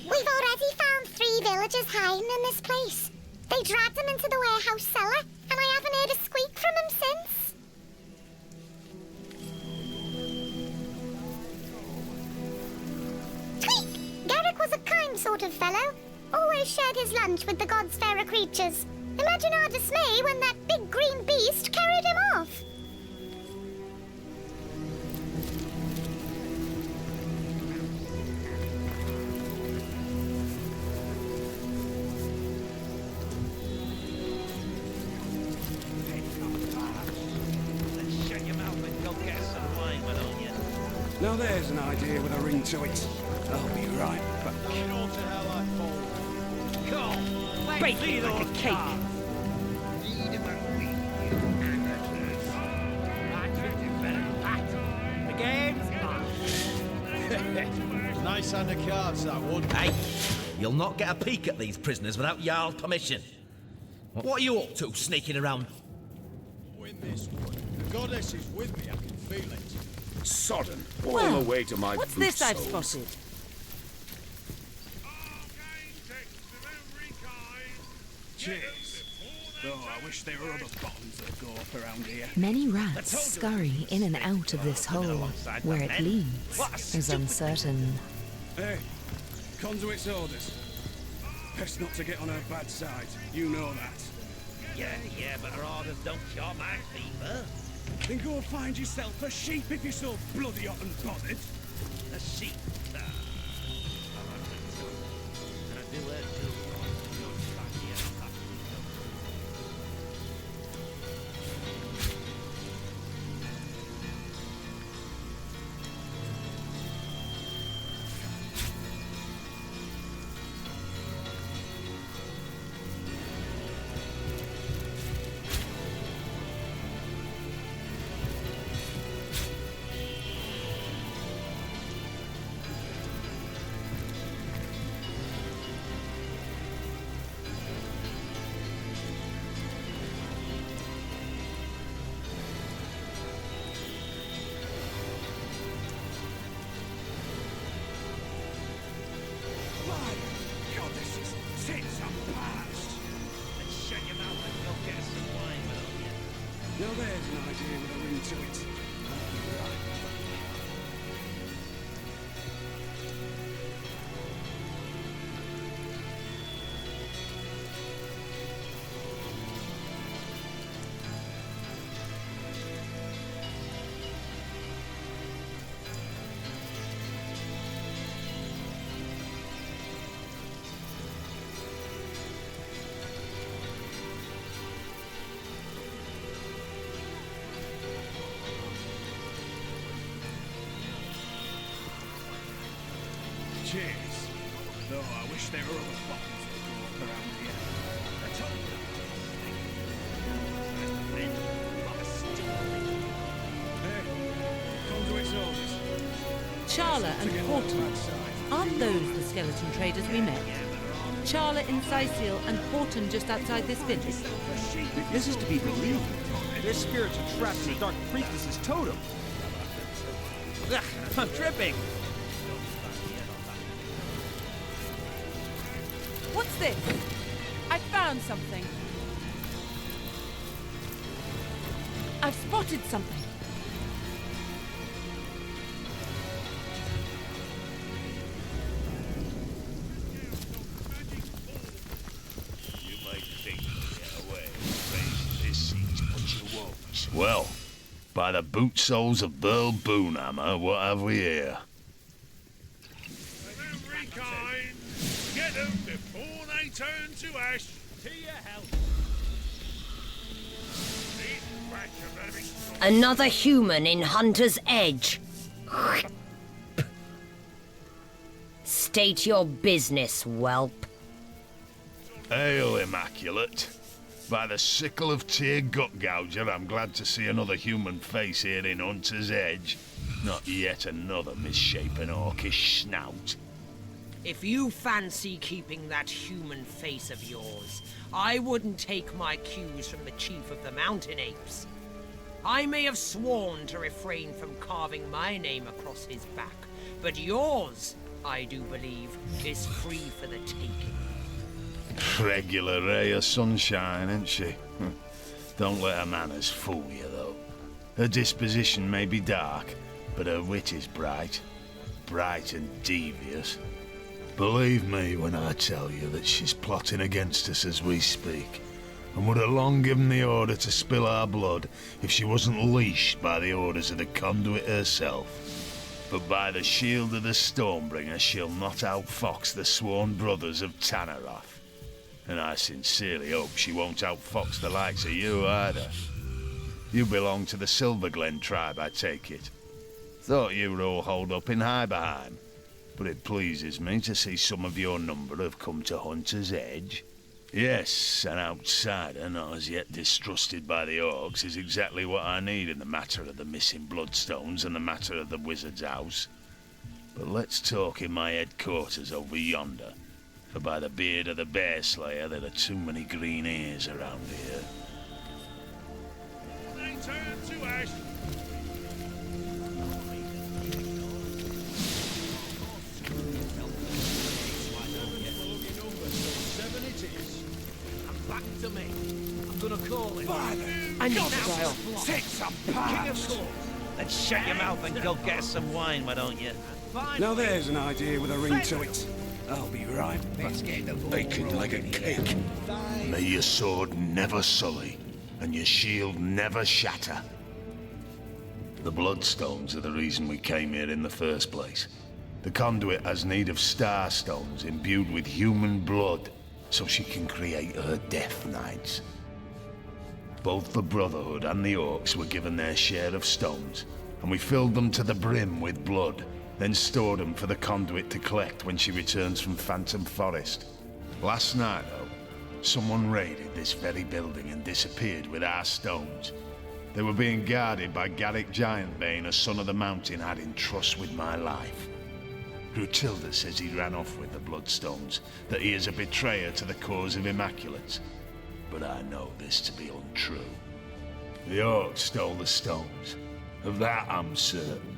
We've already found 3 villagers hiding in this place. They dragged them into the warehouse cellar, and I haven't heard a squeak from them since. Tweak! Garrick was a kind sort of fellow. Always shared his lunch with the gods' fairer creatures. Imagine our dismay when that big green beast carried him off. Shut your mouth and go get some wine, why don't you? Now there's an idea with a ring to it. I'll be right back. Baking like a cake. The game's on. Nice hand of cards, that one. Hey, you'll not get a peek at these prisoners without Jarl's permission. What are you up to, sneaking around? Win this one. The goddess is with me, I can feel it. Sodden, all Well, the way to my what's boot this I've soles. spotted? Cheers. Though I wish there were other bottles that go up around here. Many rats scurry in and out of this hole. Where it leads is uncertain. Hey, Conduit's orders. Best not to get on her bad side. You know that. Yeah, but her orders don't cure my fever. Then go find yourself a sheep if you're so bloody hot and bothered. A sheep? And I do her too. Now there's an idea with a ring to it. Cheers. Though I wish there were other bottles that go up around here. I told you. Hey, Conduit's orders. Charla and Horton. Aren't those the skeleton traders we met? Charla in Sicil and Horton just outside this village. If this is to be believed, their spirits are trapped in the dark priestess's totem. Ugh, I'm tripping. What's this? I found something. I've spotted something. You might think to get away, raise this siege, but you won't. Well, by the boot soles of Burl Boonhammer, what have we here? Every kind, get them before they turn to ash. To your help. Another human in Hunter's Edge. State your business, whelp. Hail, Immaculate. By the sickle of Tyr Gutgouger, I'm glad to see another human face here in Hunter's Edge. Not yet another misshapen orcish snout. If you fancy keeping that human face of yours, I wouldn't take my cues from the chief of the mountain apes. I may have sworn to refrain from carving my name across his back, but yours, I do believe, is free for the taking. Regular ray of sunshine, ain't she? Don't let her manners fool you, though. Her disposition may be dark, but her wit is bright. Bright and devious. Believe me when I tell you that she's plotting against us as we speak, and would have long given the order to spill our blood if she wasn't leashed by the orders of the conduit herself. But by the shield of the Stormbringer, she'll not outfox the sworn brothers of Tannaroth. And I sincerely hope she won't outfox the likes of you either. You belong to the Silverglen tribe, I take it. Thought you were all holed up in Hyberheim. But it pleases me to see some of your number have come to Hunter's Edge. Yes, an outsider not as yet distrusted by the orcs is exactly what I need in the matter of the missing bloodstones and the matter of the wizard's house. But let's talk in my headquarters over yonder, for by the beard of the Bear Slayer there are too many green ears around here. They turn to ash. Back to me. I'm gonna call it. I need to die off. Take some King of Swords. Then shut your mouth and go get us some wine, why don't you? Now there's an idea with a ring to it. I'll be right back. Baking like a cake. May your sword never sully, and your shield never shatter. The bloodstones are the reason we came here in the first place. The conduit has need of starstones imbued with human blood, so she can create her Death Knights. Both the Brotherhood and the Orcs were given their share of stones, and we filled them to the brim with blood, then stored them for the conduit to collect when she returns from Phantom Forest. Last night, though, someone raided this very building and disappeared with our stones. They were being guarded by Garrick Giantbane, a son of the mountain had in trust with my life. Grutilda says he ran off with the bloodstones, that he is a betrayer to the cause of Immaculates. But I know this to be untrue. The Orcs stole the stones. Of that I'm certain.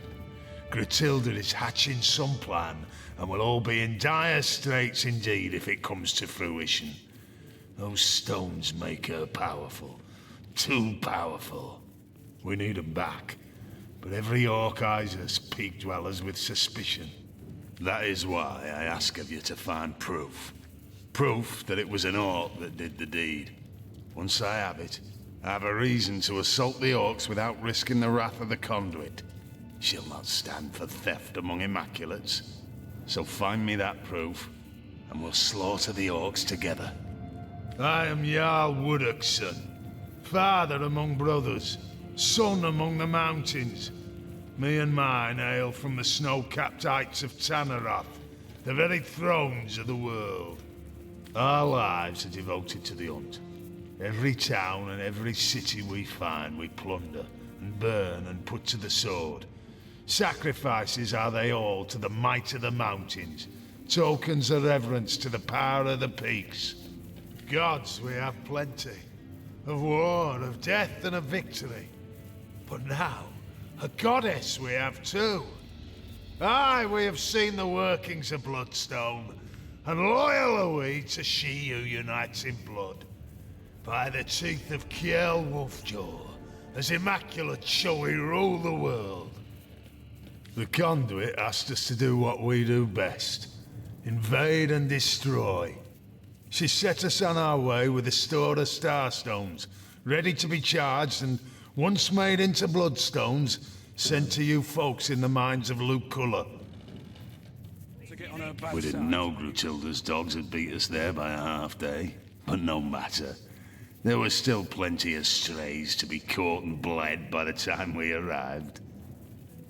Grutilda is hatching some plan, and we'll all be in dire straits indeed if it comes to fruition. Those stones make her powerful. Too powerful. We need them back. But every Orc eyes us peak dwellers with suspicion. That is why I ask of you to find proof. Proof that it was an Orc that did the deed. Once I have it, I have a reason to assault the Orcs without risking the wrath of the conduit. She'll not stand for theft among Immaculates. So find me that proof, and we'll slaughter the Orcs together. I am Jarl Woodokson, father among brothers, son among the mountains. Me and mine hail from the snow-capped heights of Tannaroth, the very thrones of the world. Our lives are devoted to the hunt. Every town and every city we find, we plunder and burn and put to the sword. Sacrifices are they all to the might of the mountains, tokens of reverence to the power of the peaks. Gods we have plenty, of war, of death and of victory. But now, a goddess we have too. Aye, we have seen the workings of Bloodstone, and loyal are we to she who unites in blood. By the teeth of Kiel Wolfjaw, as immaculate shall we rule the world. The Conduit asked us to do what we do best. Invade and destroy. She set us on our way with a store of Starstones, ready to be charged and, once made into Bloodstones, sent to you folks in the mines of Luculla. We didn't know Grutilda's dogs had beat us there by a half day, but no matter. There were still plenty of strays to be caught and bled by the time we arrived.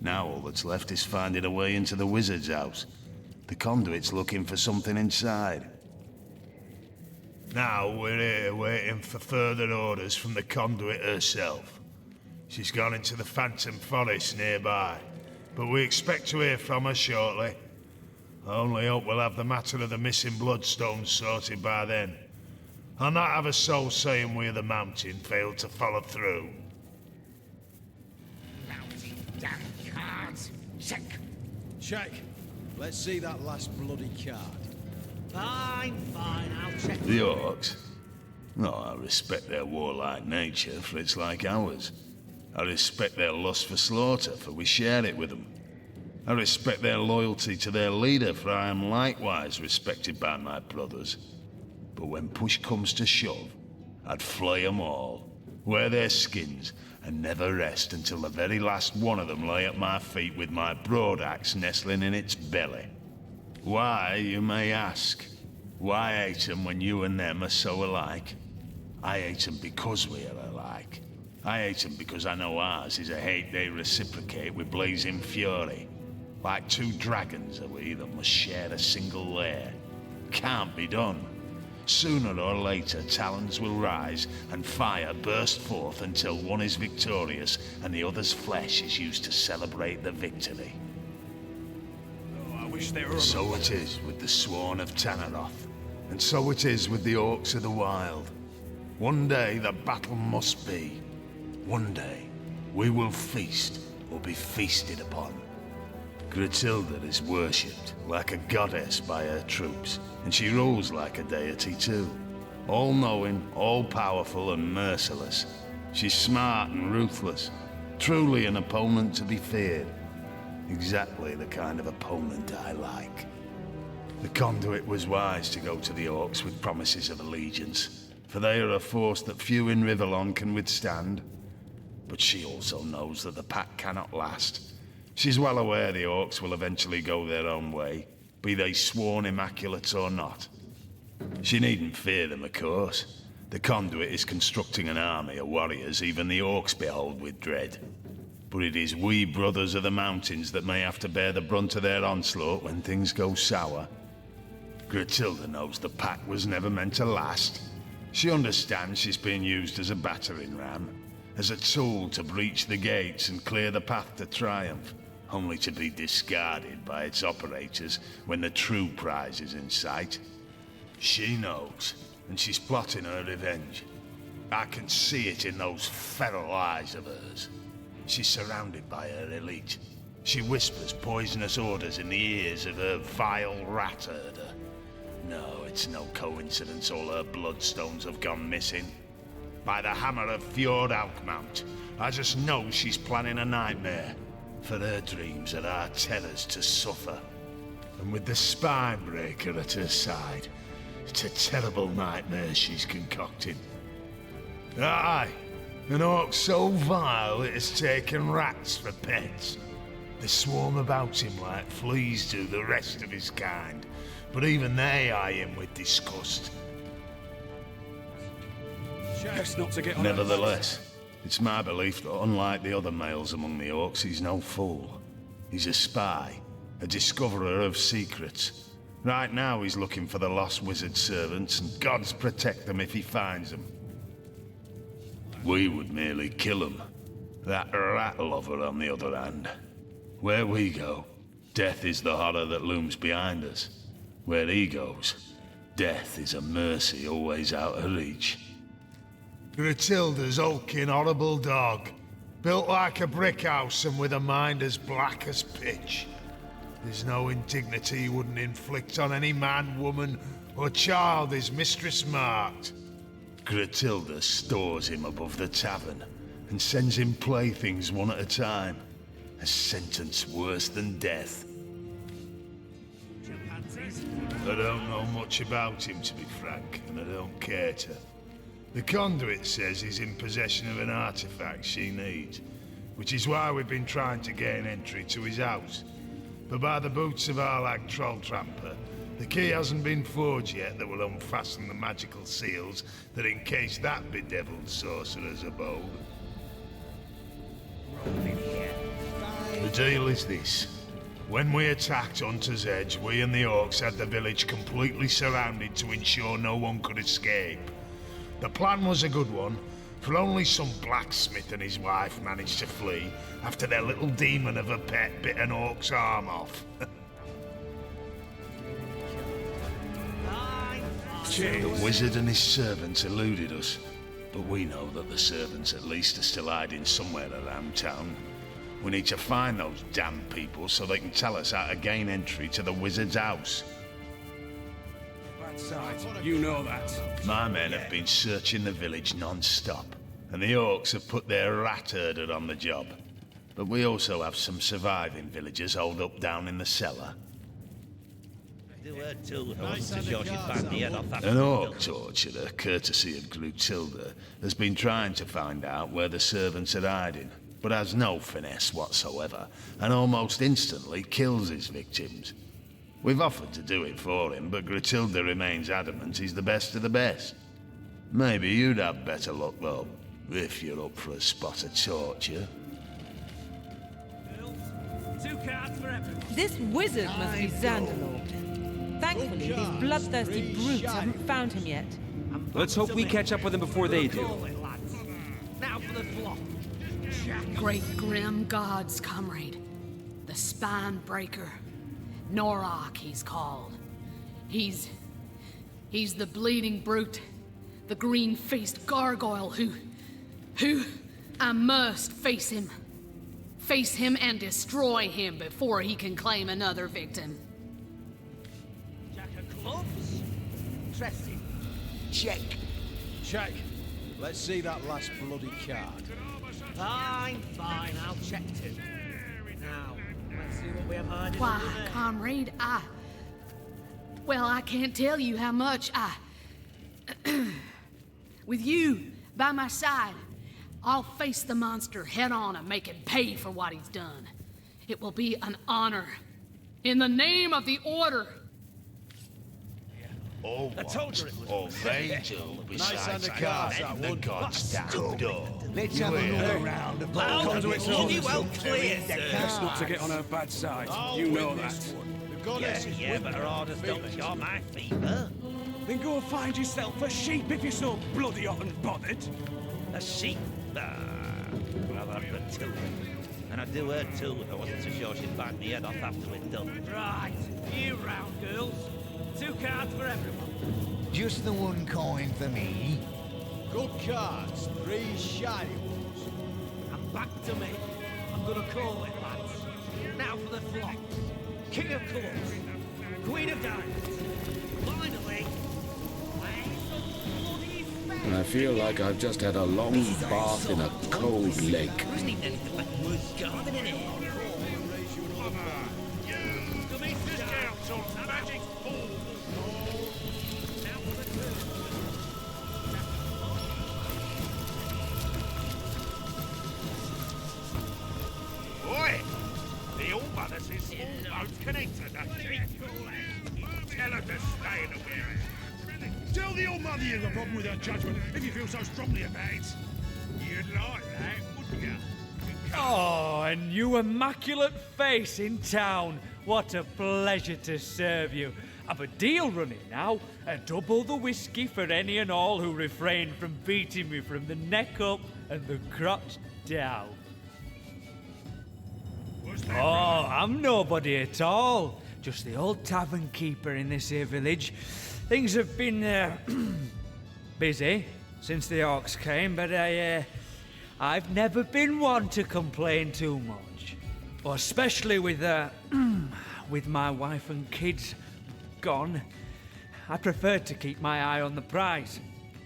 Now all that's left is finding a way into the wizard's house. The Conduit's looking for something inside. Now we're here waiting for further orders from the Conduit herself. She's gone into the Phantom Forest nearby, but we expect to hear from her shortly. I only hope we'll have the matter of the missing Bloodstones sorted by then. I'll not have a soul saying we of the Mountain failed to follow through. Damn cards! Check! Check. Let's see that last bloody card. Fine, I'll check. The Orcs? No, I respect their warlike nature, for it's like ours. I respect their lust for slaughter, for we share it with them. I respect their loyalty to their leader, for I am likewise respected by my brothers. But when push comes to shove, I'd flay them all, wear their skins, and never rest until the very last one of them lay at my feet with my broadaxe nestling in its belly. Why, you may ask? Why hate them when you and them are so alike? I hate them because we are alike. I hate them because I know ours is a hate they reciprocate with blazing fury. Like two dragons are we that must share a single lair. Can't be done. Sooner or later, talons will rise and fire burst forth until one is victorious and the other's flesh is used to celebrate the victory. So it is with the Sworn of Tanneroth, and so it is with the Orcs of the Wild. One day the battle must be. One day we will feast or be feasted upon. Grutilda is worshipped like a goddess by her troops, and she rules like a deity too. All-knowing, all-powerful and merciless. She's smart and ruthless, truly an opponent to be feared. Exactly the kind of opponent I like. The Conduit was wise to go to the Orcs with promises of allegiance, for they are a force that few in Rivellon can withstand. But she also knows that the pact cannot last. She's well aware the Orcs will eventually go their own way, be they sworn immaculates or not. She needn't fear them, of course. The Conduit is constructing an army of warriors even the Orcs behold with dread. But it is we brothers of the mountains that may have to bear the brunt of their onslaught when things go sour. Grutilda knows the pact was never meant to last. She understands she's being used as a battering ram, as a tool to breach the gates and clear the path to triumph, only to be discarded by its operators when the true prize is in sight. She knows, and she's plotting her revenge. I can see it in those feral eyes of hers. She's surrounded by her elite. She whispers poisonous orders in the ears of her vile rat herder. No, it's no coincidence all her bloodstones have gone missing. By the hammer of Fjord Alkmount, I just know she's planning a nightmare. For her dreams are our terrors to suffer. And with the Spinebreaker at her side, it's a terrible nightmare she's concocting. Aye, an orc so vile it has taken rats for pets. They swarm about him like fleas do the rest of his kind, but even they eye him with disgust. Nevertheless, it's my belief that unlike the other males among the Orcs, he's no fool. He's a spy, a discoverer of secrets. Right now he's looking for the lost wizard servants, and gods protect them if he finds them. We would merely kill him. That rat lover on the other hand. Where we go, death is the horror that looms behind us. Where he goes, death is a mercy always out of reach. Grutilda's hulking, horrible dog, built like a brick house and with a mind as black as pitch. There's no indignity he wouldn't inflict on any man, woman, or child his mistress marked. Gratilda stores him above the tavern and sends him playthings one at a time. A sentence worse than death. I don't know much about him, to be frank, and I don't care to. The conduit says he's in possession of an artifact she needs, which is why we've been trying to gain entry to his house. But by the boots of our lag troll tramper, the key hasn't been forged yet that will unfasten the magical seals that encase that bedeviled sorcerer's abode. The deal is this. When we attacked Hunter's Edge, we and the orcs had the village completely surrounded to ensure no one could escape. The plan was a good one, for only some blacksmith and his wife managed to flee after their little demon of a pet bit an orc's arm off. The wizard and his servants eluded us, but we know that the servants at least are still hiding somewhere around town. We need to find those damn people so they can tell us how to gain entry to the wizard's house. Bad side, you know that. My men have been searching the village non-stop, and the orcs have put their rat herder on the job. But we also have some surviving villagers holed up down in the cellar. An orc torturer, courtesy of Grutilda, has been trying to find out where the servants are hiding, but has no finesse whatsoever, and almost instantly kills his victims. We've offered to do it for him, but Gratilda remains adamant he's the best of the best. Maybe you'd have better luck, though, if you're up for a spot of torture. 2 cards for everyone. This wizard must be Zandalor. Thankfully, these bloodthirsty brutes haven't found him yet. Let's hope we catch up with him before they do. Now for the flock. Great grim gods, comrade. The spine breaker. Norak, he's called. He's the bleeding brute. The green-faced gargoyle who... I must face him. Face him and destroy him before he can claim another victim. Jack of clubs? Interesting. Check. Check. Let's see that last bloody card. Fine, I'll check too. Now, let's see what we have hiding. Why, comrade, Well, I can't tell you how much With you by my side, I'll face the monster head on and make him pay for what he's done. It will be an honor. In the name of the Order. Or what? Or they do besides guarding the god's damn door. Let's have a look around the well clear, Best not to get on her bad side. You know that. Yeah, but her orders don't cure my fever. Then go find yourself a sheep if you're so bloody hot and bothered. A sheep? Well, I've got 2. And I'd do her too if I wasn't so sure she'd bite me head off after we're done. Right. You round, girls. 2 cards for everyone. Just the 1 coin for me. Good cards. 3 shiny ones. And back to me. I'm gonna call it, lads. Now for the flock. King of clubs. Queen of diamonds. Finally. I feel like I've just had a long bath in a cold lake. Wasn't even anything but wood garden in here. Oi! The All-Mothers is almost connected, I think. Tell her to stay in the weary. Tell the old mother you have a problem with her judgment if you feel so strongly about it. You'd like that, wouldn't you? Oh, a new immaculate face in town. What a pleasure to serve you. I've a deal running now. Double the whiskey for any and all who refrain from beating me from the neck up and the crotch down. Oh, I'm nobody at all. Just the old tavern keeper in this here village. Things have been busy since the orcs came, but I've never been one to complain too much. Especially with with my wife and kids gone, I preferred to keep my eye on the prize.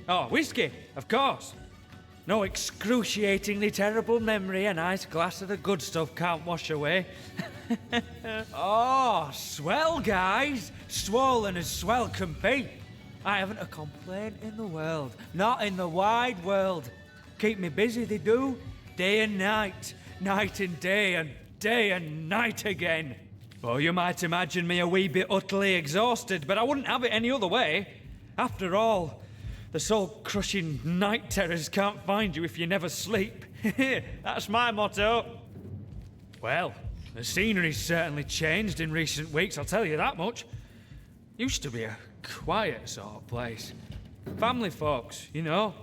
Oh, whiskey, of course. No excruciatingly terrible memory a nice glass of the good stuff can't wash away. Oh, swell, guys. Swollen as swell can be. I haven't a complaint in the world. Not in the wide world. Keep me busy, they do. Day and night. Night and day and night again. Oh, you might imagine me a wee bit utterly exhausted, but I wouldn't have it any other way. After all, the soul-crushing night terrors can't find you if you never sleep. That's my motto. Well, the scenery's certainly changed in recent weeks, I'll tell you that much. Used to be a quiet sort of place. Family folks, you know.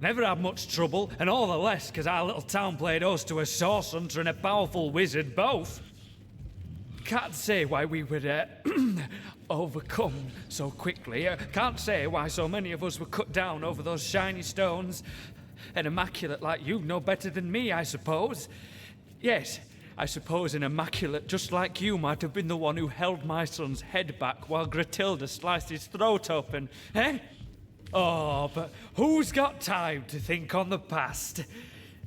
Never had much trouble, and all the less because our little town played host to a source hunter and a powerful wizard both. Can't say why we were overcome so quickly. Can't say why so many of us were cut down over those shiny stones. An immaculate like you know better than me, I suppose. Yes, I suppose an immaculate just like you might have been the one who held my son's head back while Gratilda sliced his throat open, eh? Oh, but who's got time to think on the past?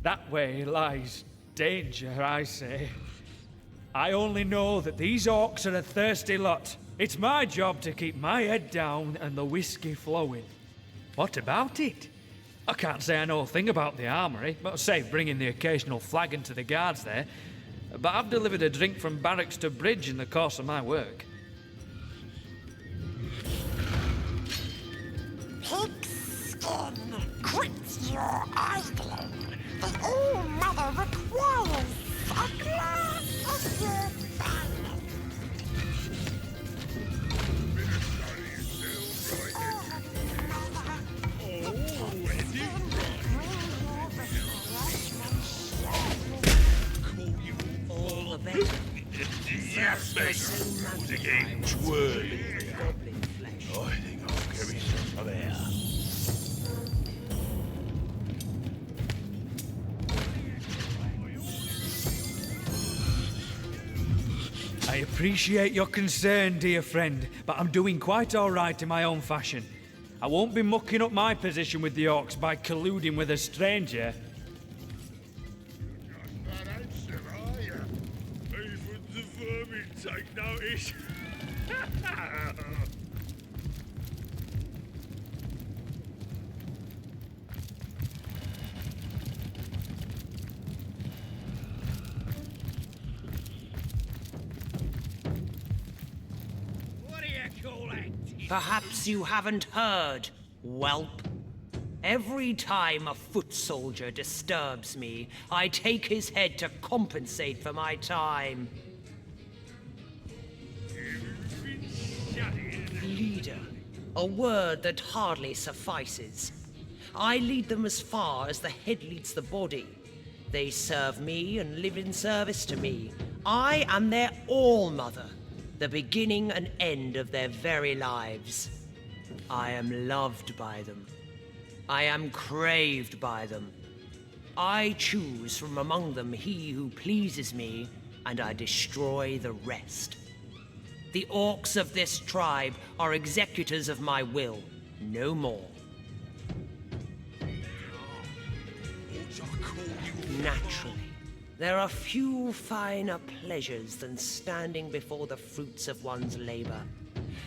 That way lies danger, I say. I only know that these orcs are a thirsty lot. It's my job to keep my head down and the whiskey flowing. What about it? I can't say I know a thing about the armory, but save bringing the occasional flagon to the guards there. But I've delivered a drink from barracks to bridge in the course of my work. Pig skin grits your idling. The All-Mother requires a glass of your finest. All the better. Yes, mate. The game's whirling. I think I'll carry some of there. I appreciate your concern, dear friend, but I'm doing quite all right in my own fashion. I won't be mucking up my position with the orcs by colluding with a stranger. Even the vermin take notice. What do you call it? Perhaps you haven't heard, whelp. Every time a foot soldier disturbs me, I take his head to compensate for my time. Leader, a word that hardly suffices. I lead them as far as the head leads the body. They serve me and live in service to me. I am their all-mother, the beginning and end of their very lives. I am loved by them. I am craved by them. I choose from among them he who pleases me, and I destroy the rest. The orcs of this tribe are executors of my will, no more. Naturally, there are few finer pleasures than standing before the fruits of one's labor.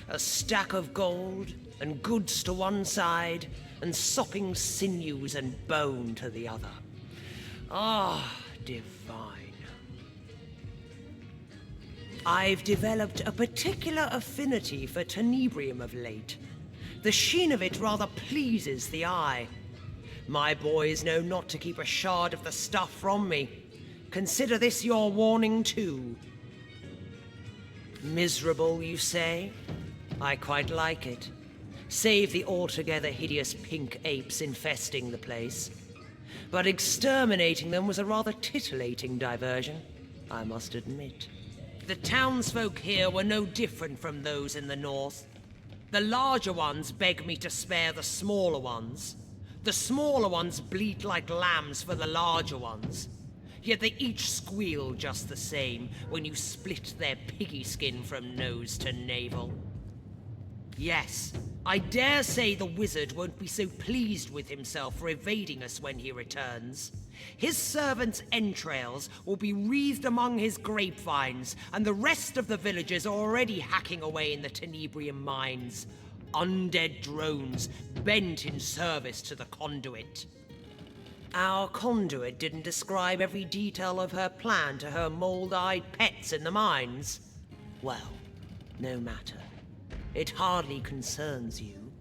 A stack of gold, and goods to one side, and sopping sinews and bone to the other. Ah, divine. I've developed a particular affinity for tenebrium of late. The sheen of it rather pleases the eye. My boys know not to keep a shard of the stuff from me. Consider this your warning too. Miserable, you say? I quite like it. Save the altogether hideous pink apes infesting the place. But exterminating them was a rather titillating diversion, I must admit. The townsfolk here were no different from those in the north. The larger ones beg me to spare the smaller ones. The smaller ones bleat like lambs for the larger ones. yet they each squeal just the same when you split their piggy skin from nose to navel. Yes, I dare say the wizard won't be so pleased with himself for evading us when he returns. His servants' entrails will be wreathed among his grapevines, and the rest of the villagers are already hacking away in the Tenebrium mines. Undead drones bent in service to the conduit. Our conduit didn't describe every detail of her plan to her mold-eyed pets in the mines. Well, no matter. It hardly concerns you,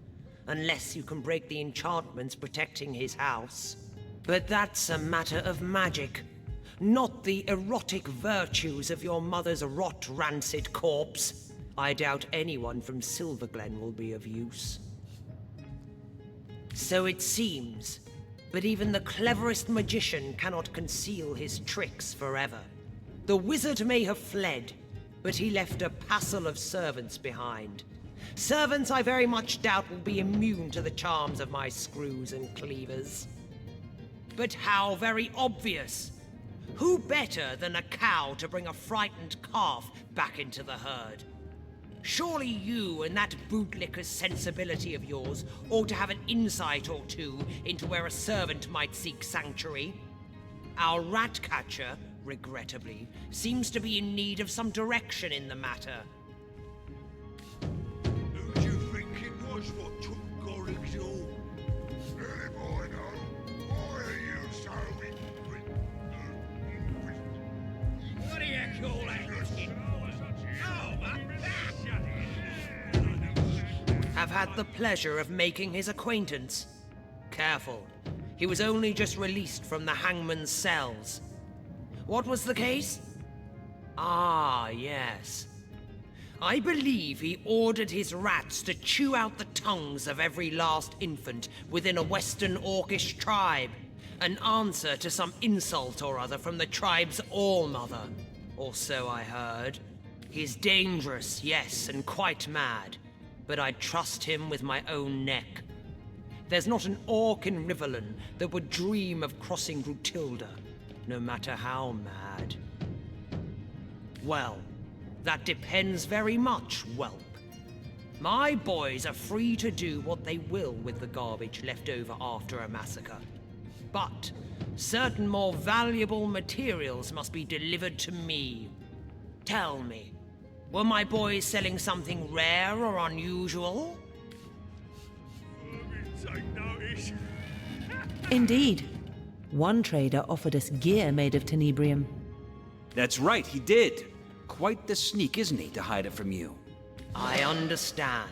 unless you can break the enchantments protecting his house. But that's a matter of magic, not the erotic virtues of your mother's rot-rancid corpse. I doubt anyone from Silverglen will be of use. So it seems, but even the cleverest magician cannot conceal his tricks forever. The wizard may have fled, but he left a passel of servants behind. Servants I very much doubt will be immune to the charms of my screws and cleavers. But how very obvious! Who better than a cow to bring a frightened calf back into the herd? Surely you and that bootlicker's sensibility of yours ought to have an insight or two into where a servant might seek sanctuary. Our rat catcher, regrettably, seems to be in need of some direction in the matter. Who do you think it was what took Gorig's all? If I know, why are you so What do you call that? Oh, man. Have had the pleasure of making his acquaintance. Careful. He was only just released from the hangman's cells. What was the case? Ah, yes. I believe he ordered his rats to chew out the tongues of every last infant within a Western Orcish tribe. An answer to some insult or other from the tribe's all-mother. Or so I heard. He's dangerous, yes, and quite mad. But I'd trust him with my own neck. There's not an orc in Riverland that would dream of crossing Grutilda, no matter how mad. Well, that depends very much, whelp. My boys are free to do what they will with the garbage left over after a massacre. But certain more valuable materials must be delivered to me. Tell me, were my boys selling something rare or unusual? Take notice. Indeed. One trader offered us gear made of tenebrium. That's right, he did. Quite the sneak, isn't he, to hide it from you? I understand.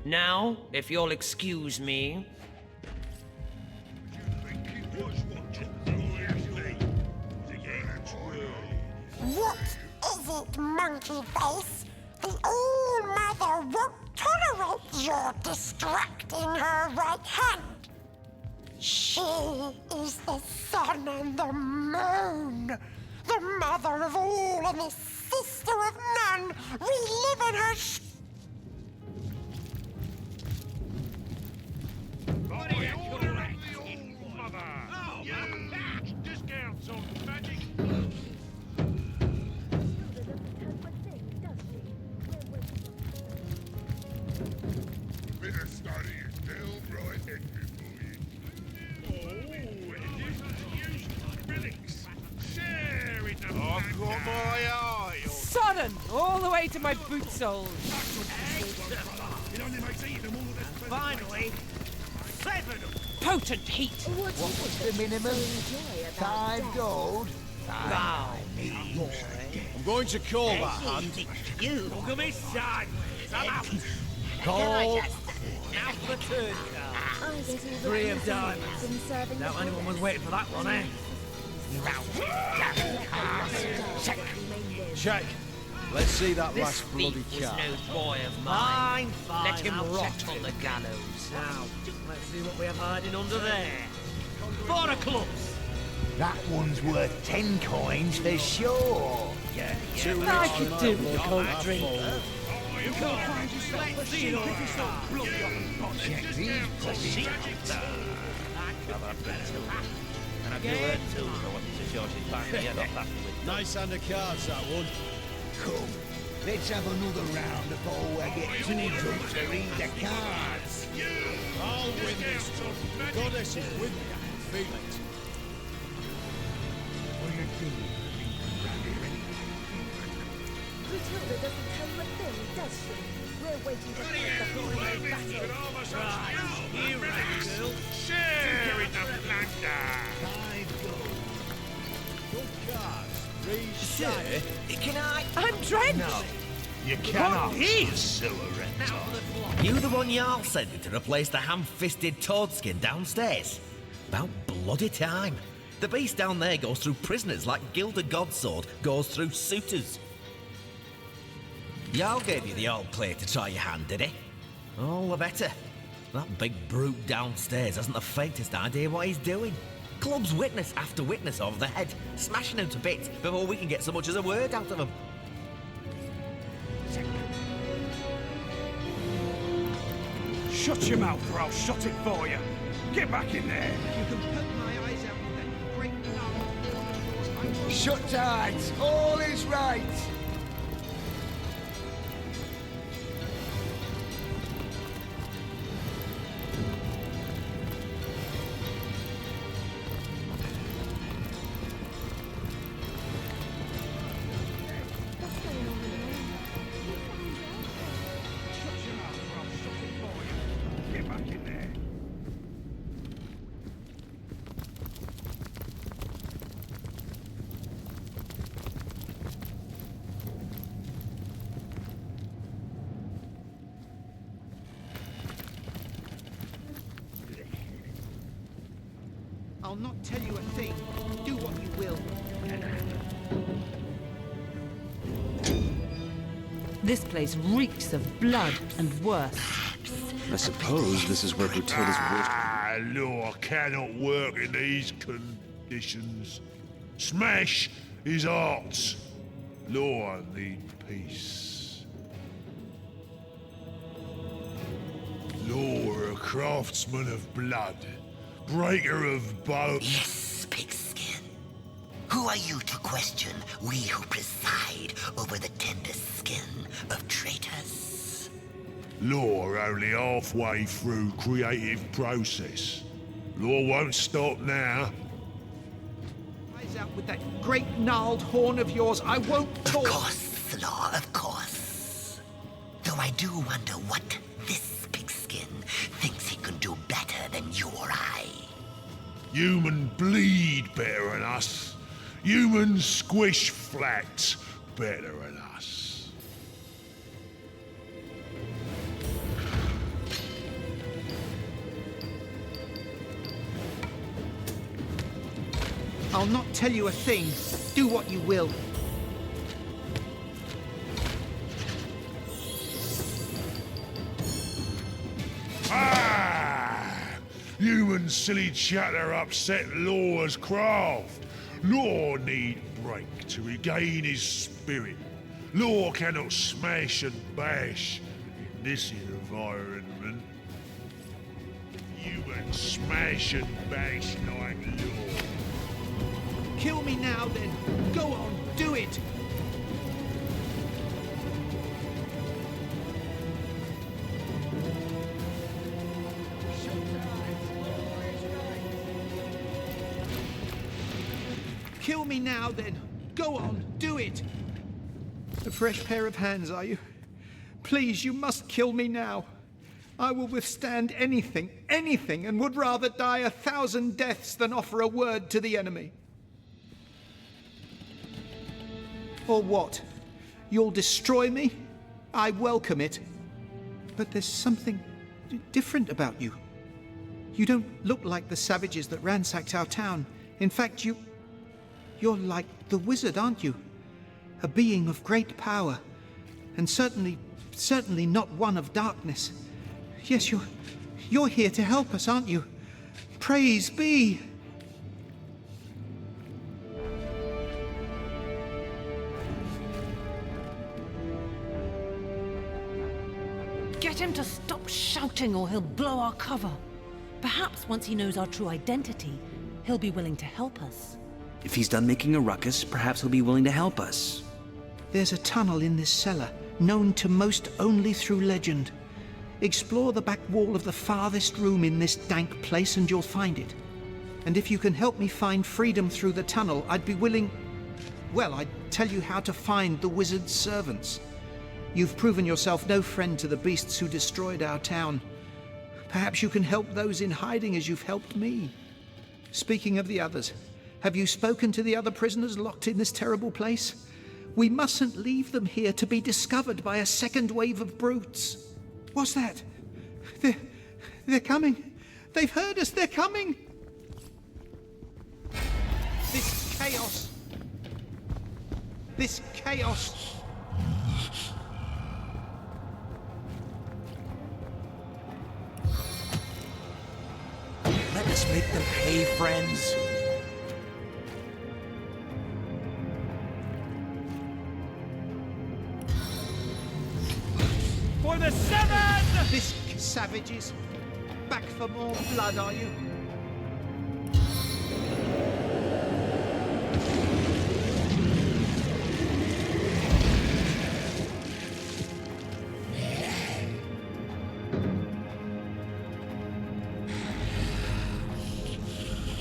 Now, if you'll excuse me... What is it, monkey face? The All-Mother won't tolerate your distracting her right hand. She is the sun and the moon, the mother of all and the sister of none. We live in her What do you call that? Mother! Oh, huge discounts on magic. Bit of study is downright envy for you. Oh, it is used relics. Share in the I've got my eye on. Sodden! All the way to my boot soles. It only makes eating them all this. Finally, 7 Potent heat. What's the minimum? 5 gold? Thou, boy. I'm going to call that hand. You look at me sideways. I'm out. Call. Now for the turn card. 3 of diamonds. Doubt anyone was waiting for that one, eh? Check. Let's see that This last bloody thief was card. no boy of mine. Fine. Let him I'll rot check on it. the gallows. Now, let's see what we have hiding under there. 4 of clubs. That one's worth 10 coins for sure. Yeah, I could do with a cold drink. Let's see your Check these bloody And I feel hurt too, so I want to charge it back. Nice hand of cards, that one. Come, let's have another round before we get too drunk to read the cards. I'll win this one. The goddess is with me, I can feel it. What are you doing? Matilda doesn't tell you a thing, does she? We're waiting to fight the final battle. Right, you right, girl. Share in the plunder. Good cards. Three Sir, can I? I'm drenched! No, you cannot. What is? Sewer reptile. You the one Jarl sent to replace the ham-fisted Toadskin downstairs? About bloody time. The beast down there goes through prisoners like Gilda Godsword goes through suitors. Jarl gave you the old plate to try your hand, did he? All the better. That big brute downstairs hasn't the faintest idea what he's doing. Clubs witness after witness over the head, smashing him to bits before we can get so much as a word out of him. Shut your mouth or I'll shut it for you. Get back in there. You can put my eyes out with that great knob. Shut tight. All is right. I'll not tell you a thing. Do what you will. This place reeks of blood and worse. I suppose this is where Brutilda's worst. Law cannot work in these conditions. Smash is arts. Law need peace. Law a craftsman of blood, breaker of bones. Yes, pigskin. Who are you to question we who preside over the tender skin of traitors? Law only halfway through creative process. Law won't stop now. Eyes out with that great gnarled horn of yours. I won't talk. Of course, Law, of course. Though I do wonder what this pigskin thinks he can do better than you or I. Human bleed better than us. Human squish flats better than us. I'll not tell you a thing. Do what you will. Human silly chatter upset Law's craft. Law need break to regain his spirit. Law cannot smash and bash in this environment. Human smash and bash like Law. Kill me now, then. Go on, do it. Kill me now, then. Go on, do it. A fresh pair of hands, are you? Please, you must kill me now. I will withstand anything, anything, and would rather die 1,000 deaths than offer a word to the enemy. Or what? You'll destroy me? I welcome it. But there's something different about you. You don't look like the savages that ransacked our town. In fact, you're like the wizard, aren't you? A being of great power. And certainly not one of darkness. Yes, you're here to help us, aren't you? Praise be! Get him to stop shouting or he'll blow our cover. Perhaps once he knows our true identity, he'll be willing to help us. If he's done making a ruckus, perhaps he'll be willing to help us. There's a tunnel in this cellar, known to most only through legend. Explore the back wall of the farthest room in this dank place and you'll find it. And if you can help me find freedom through the tunnel, I'd be willing... Well, I'd tell you how to find the wizard's servants. You've proven yourself no friend to the beasts who destroyed our town. Perhaps you can help those in hiding as you've helped me. Speaking of the others, have you spoken to the other prisoners locked in this terrible place? We mustn't leave them here to be discovered by a second wave of brutes. What's that? They're coming. They've heard us. They're coming. This chaos. This chaos. Let us make them pay, friends. For the seven! This savages. Back for more blood, are you?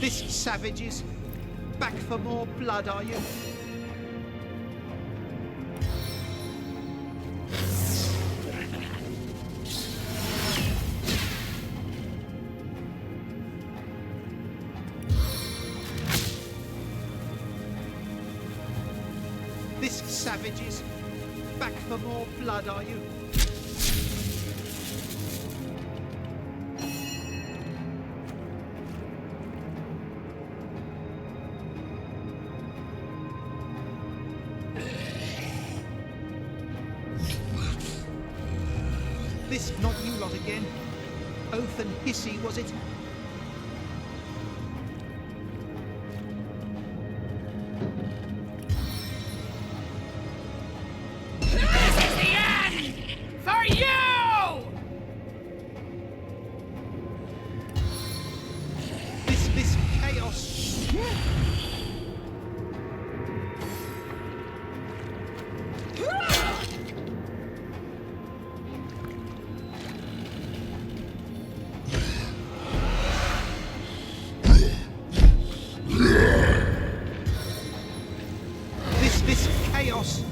This savages. Back for more blood, are you? This savages. Back for more blood, are you? This not you lot again. Oath and hissy, was it? This is the end! For you! This chaos. This chaos.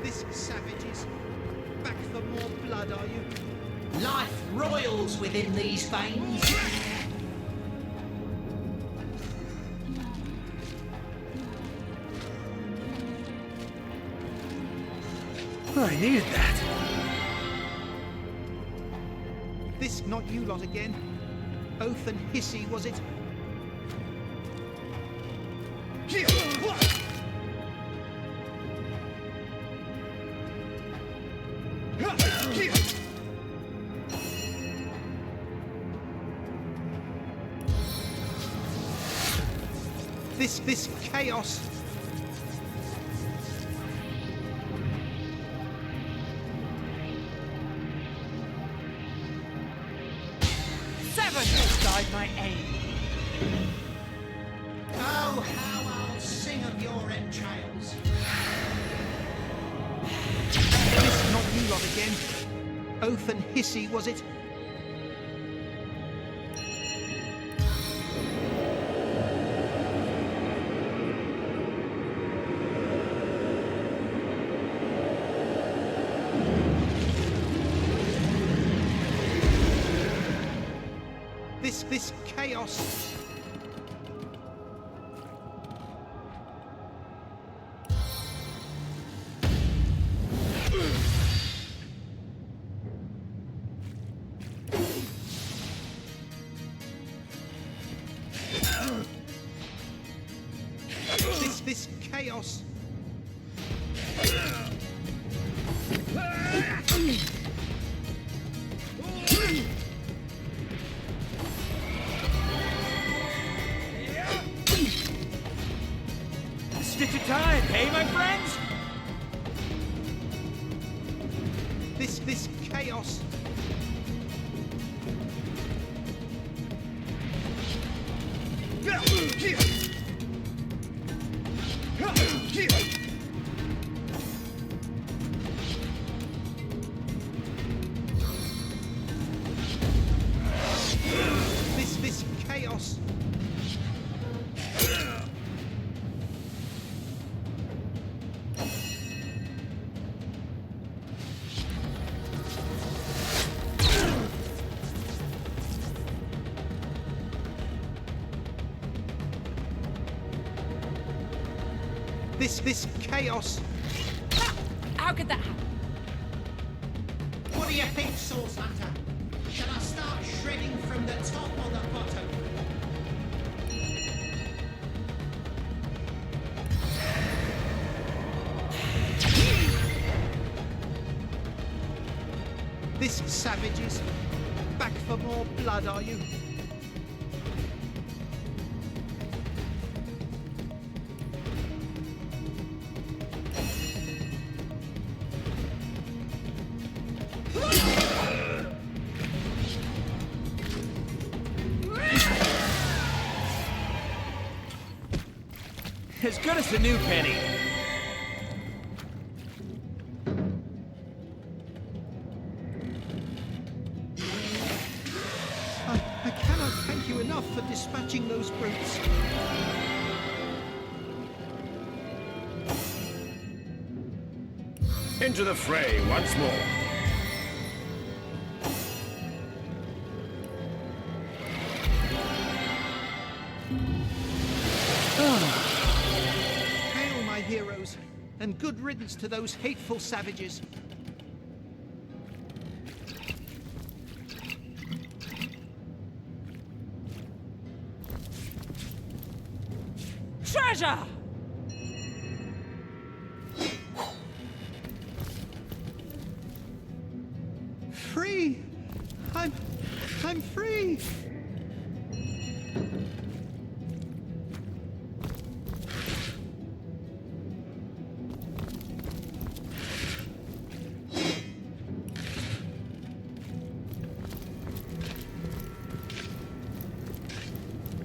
This savages. Back for more blood, are you? Life royals within these veins. I needed that. This not you lot again. Oath and hissy, was it? This chaos. Seven has died my aim. Oh, how I'll sing of your entrails. This not you lot again. Oath and hissy, was it? This chaos. This chaos. stitch of time, hey, my friends? This chaos. This chaos. This chaos. How could that happen? What do you think, Source Hunter? Shall I start shredding from the top or the bottom? This savages. Back for more blood, are you? As good as a new penny. I cannot thank you enough for dispatching those brutes. Into the fray once more. Hail, my heroes, and good riddance to those hateful savages. Treasure! Free! I'm free!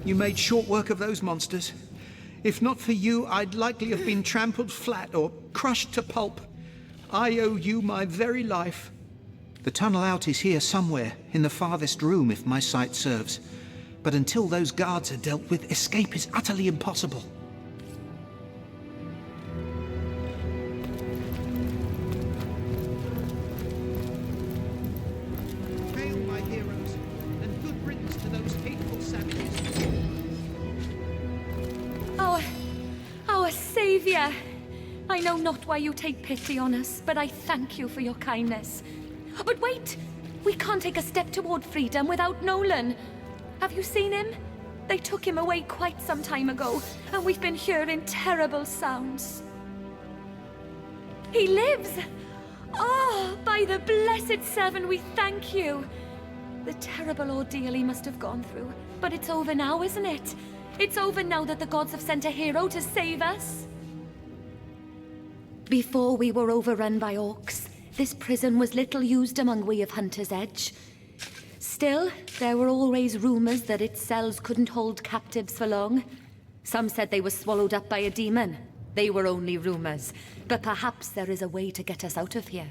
You made short work of those monsters. If not for you, I'd likely have been trampled flat or crushed to pulp. I owe you my very life. The tunnel out is here somewhere, in the farthest room if my sight serves. But until those guards are dealt with, escape is utterly impossible. Hail, my heroes, and good riddance to those hateful savages. Our savior! I know not why you take pity on us, but I thank you for your kindness. But wait! We can't take a step toward freedom without Nolan. Have you seen him? They took him away quite some time ago, and we've been hearing terrible sounds. He lives! Oh, by the blessed Seven, we thank you! The terrible ordeal he must have gone through. But it's over now, isn't it? It's over now that the gods have sent a hero to save us. Before we were overrun by orcs, this prison was little used among we of Hunter's Edge. Still, there were always rumors that its cells couldn't hold captives for long. Some said they were swallowed up by a demon. They were only rumors, but perhaps there is a way to get us out of here.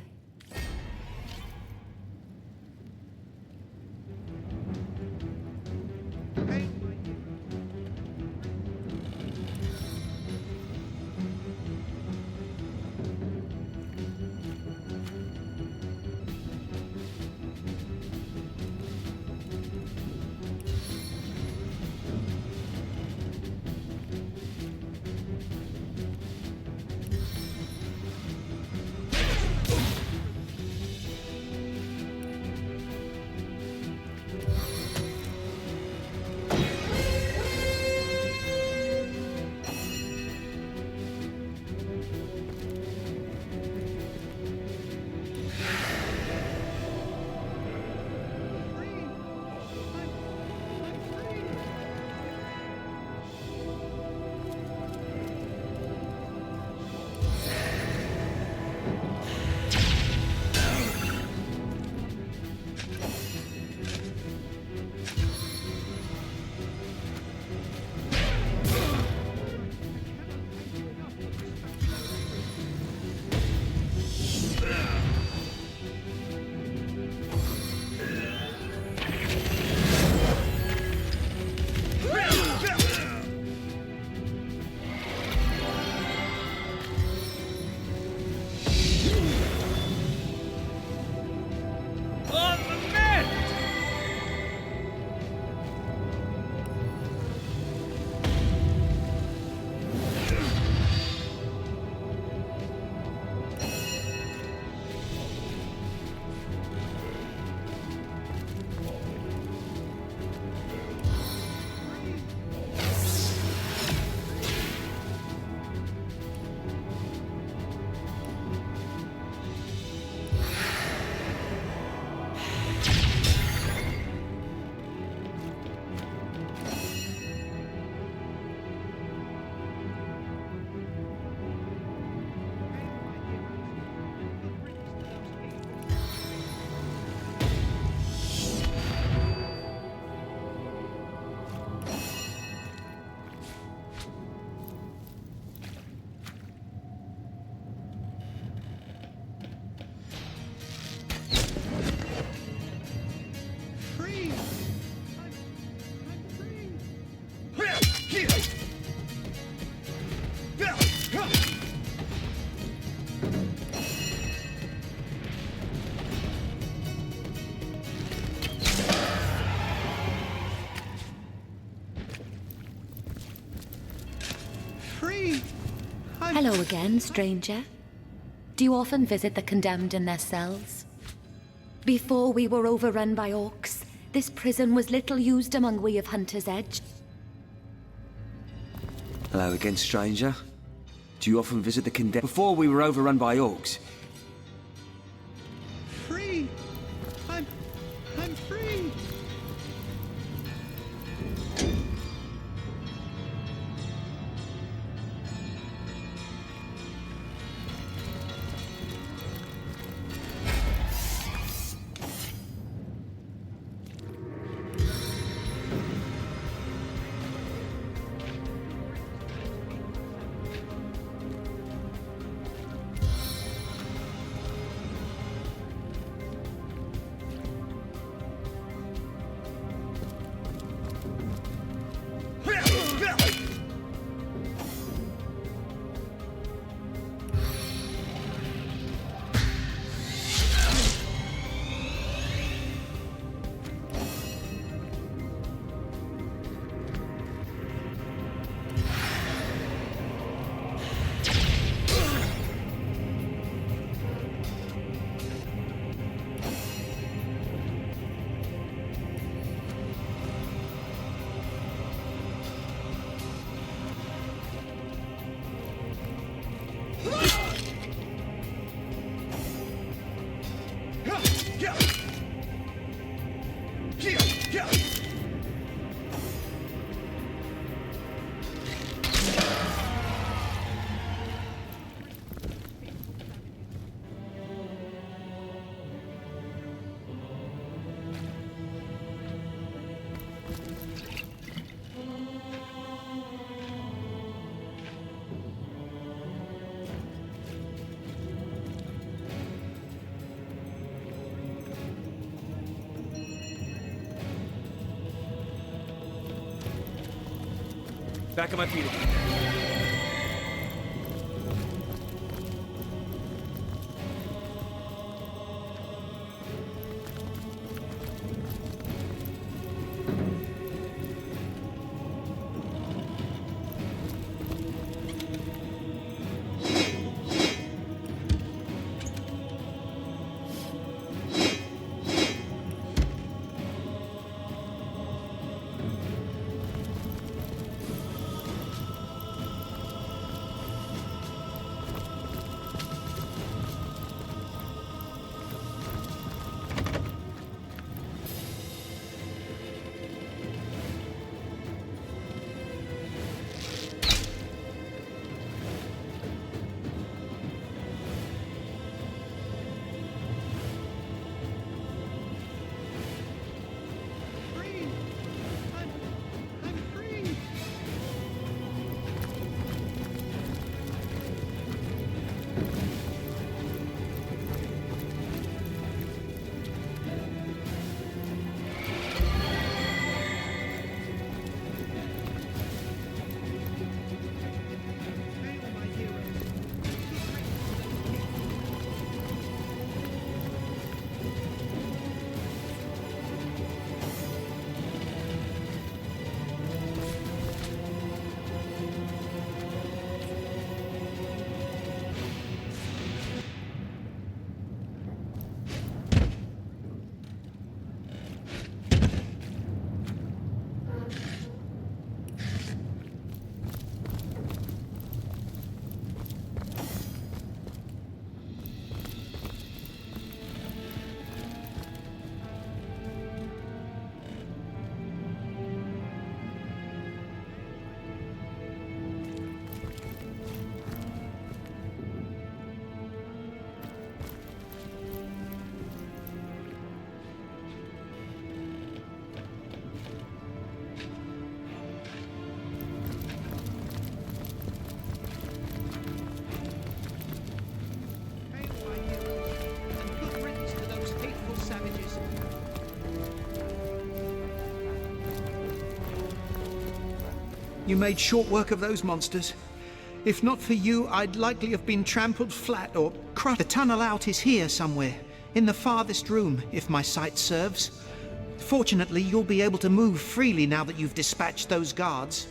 free! Hello again, stranger. Do you often visit the condemned in their cells? Before we were overrun by orcs, this prison was little used among we of Hunter's Edge. Hello again, stranger. Do you often visit the condemned? Before we were overrun by orcs. Free! I'm free! Back on my feet again. You made short work of those monsters. If not for you, I'd likely have been trampled flat or crushed. The tunnel out is here somewhere, in the farthest room, if my sight serves. Fortunately, you'll be able to move freely now that you've dispatched those guards.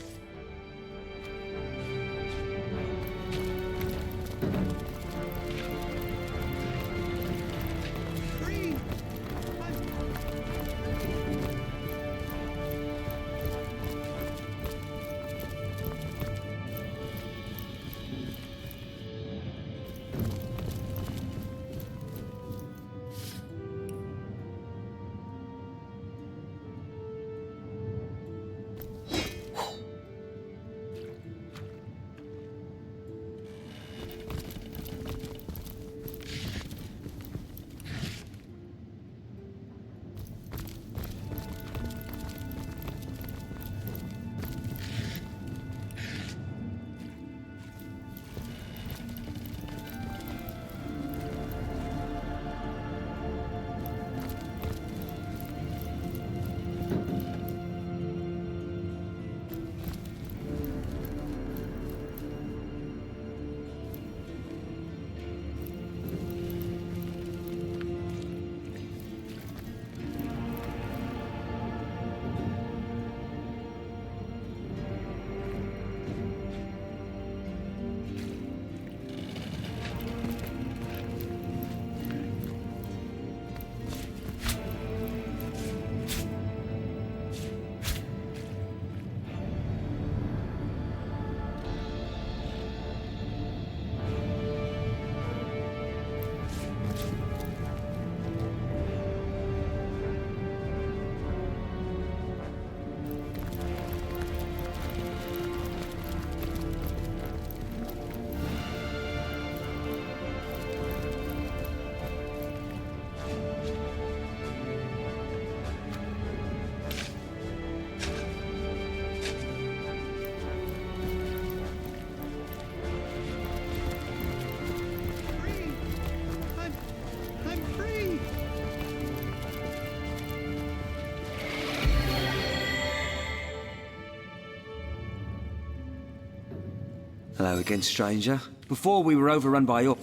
Hello again, stranger. Before we were overrun by up.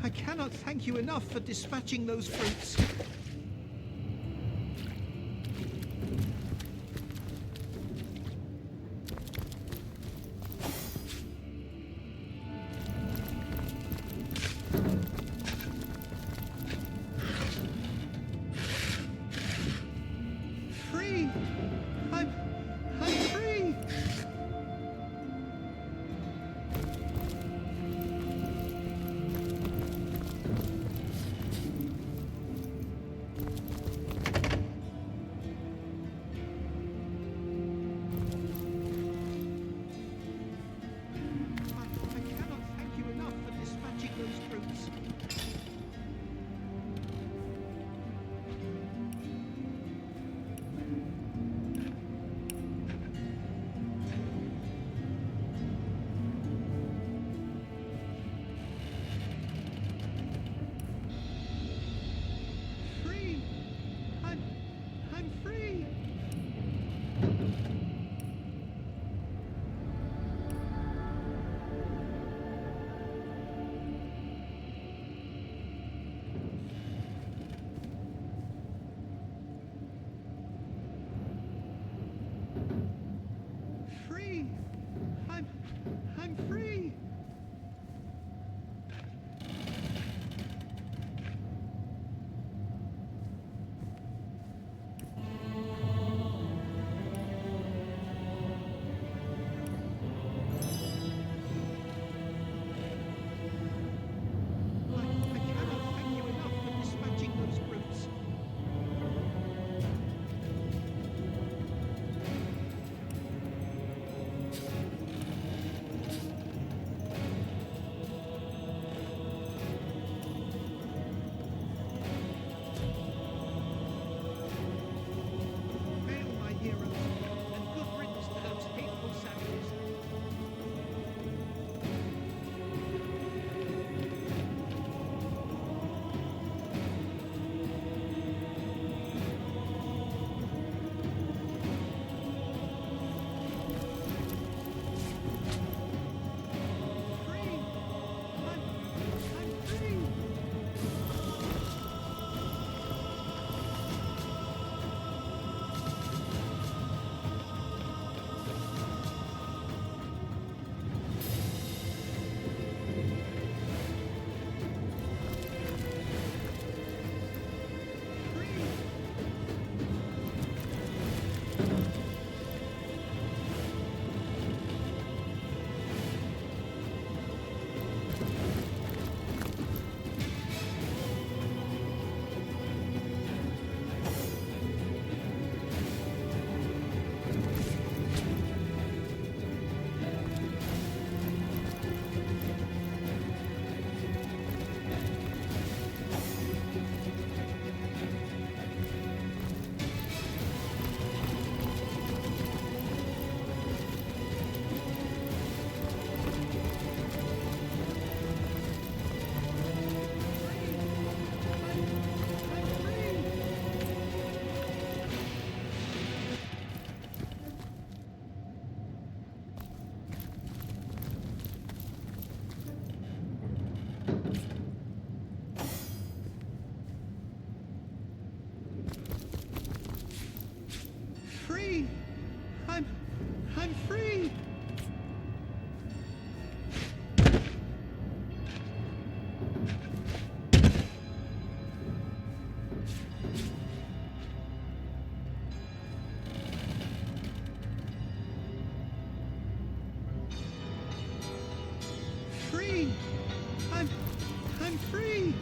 I cannot thank you enough for dispatching those fruits. Free! I'm free! I cannot thank you enough for dispatching those fruits. Free! I'm free! Free! I'm free! I cannot thank you enough for dispatching those brutes. Hail, my heroes, and good riddance to those hateful savages. Free! I'm free! Free! I'm free! Free! I'm free!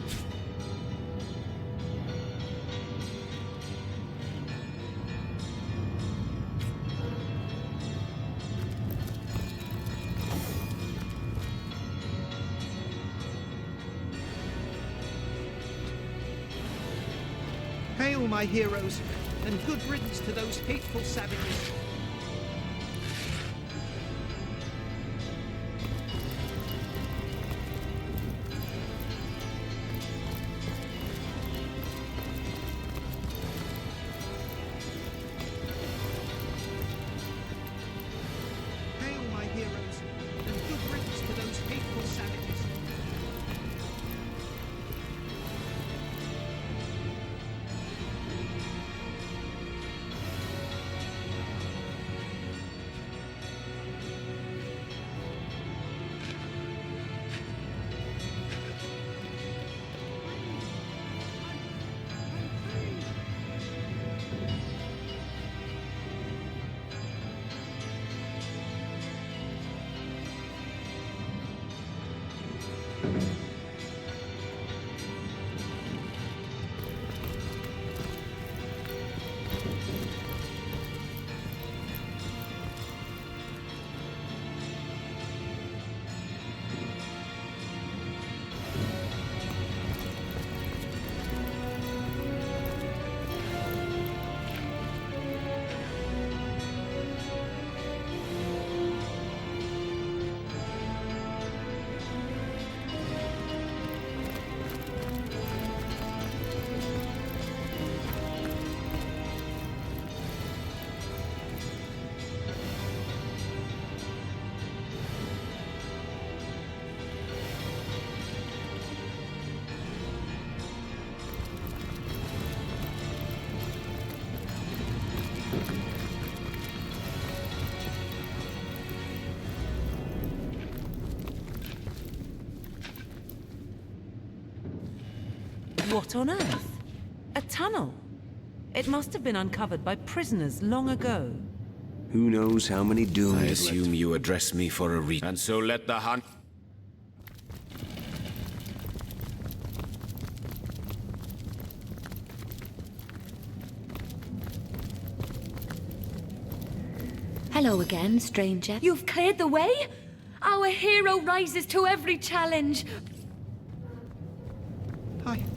Hail, my heroes, and good riddance to those hateful savages. What on earth? A tunnel? It must have been uncovered by prisoners long ago. Who knows how many doomed... I assume you address me for a reason. And so let the hunt... Hello again, stranger. You've cleared the way? Our hero rises to every challenge.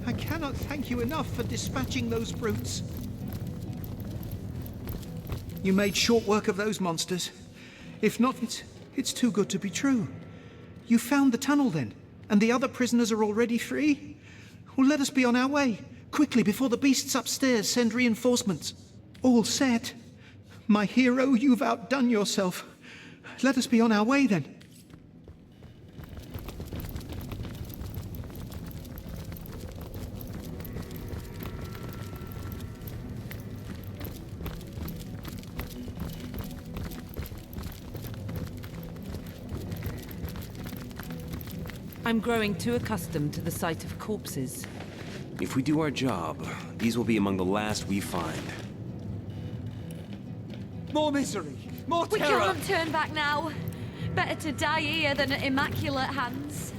I cannot thank you enough for dispatching those brutes. You made short work of those monsters. If not, it's too good to be true. You found the tunnel then, and the other prisoners are already free? Well, let us be on our way, quickly, before the beasts upstairs send reinforcements. All set. My hero, you've outdone yourself. Let us be on our way then. I'm growing too accustomed to the sight of corpses. If we do our job, these will be among the last we find. More misery! More We terror! can't turn back now. Better to die here than at immaculate hands.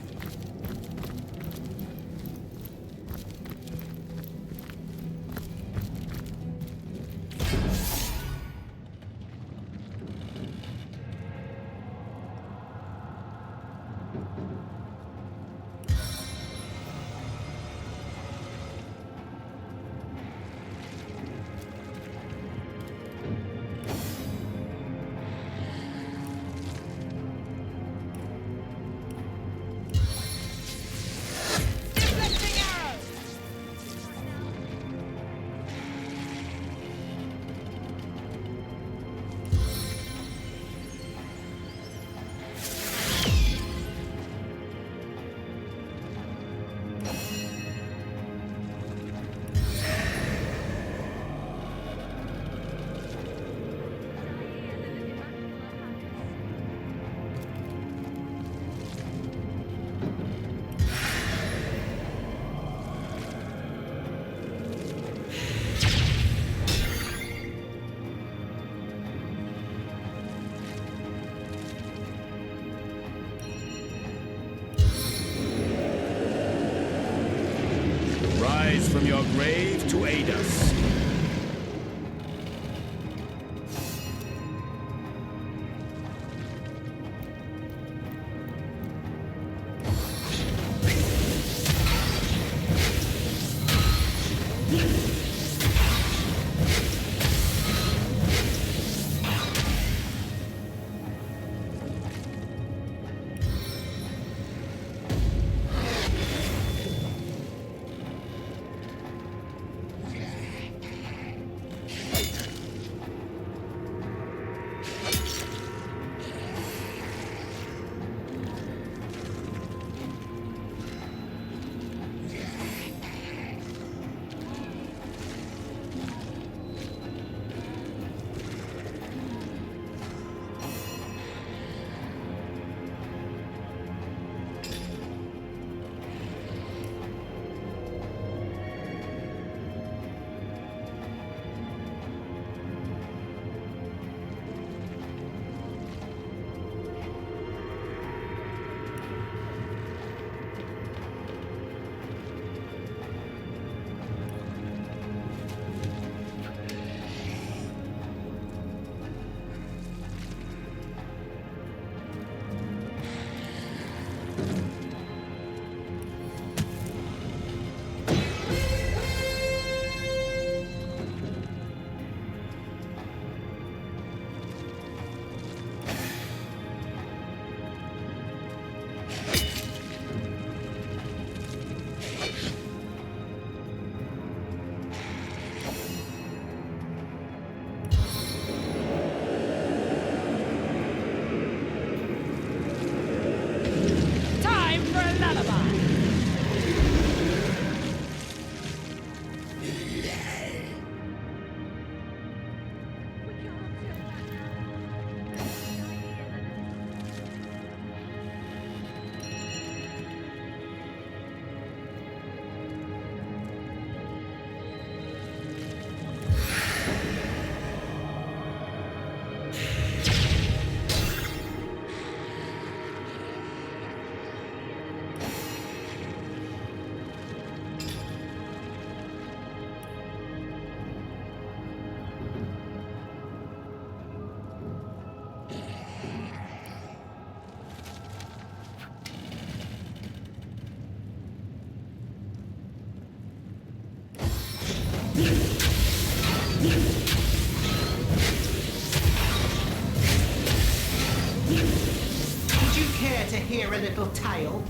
Rise from your grave to aid us. little tail.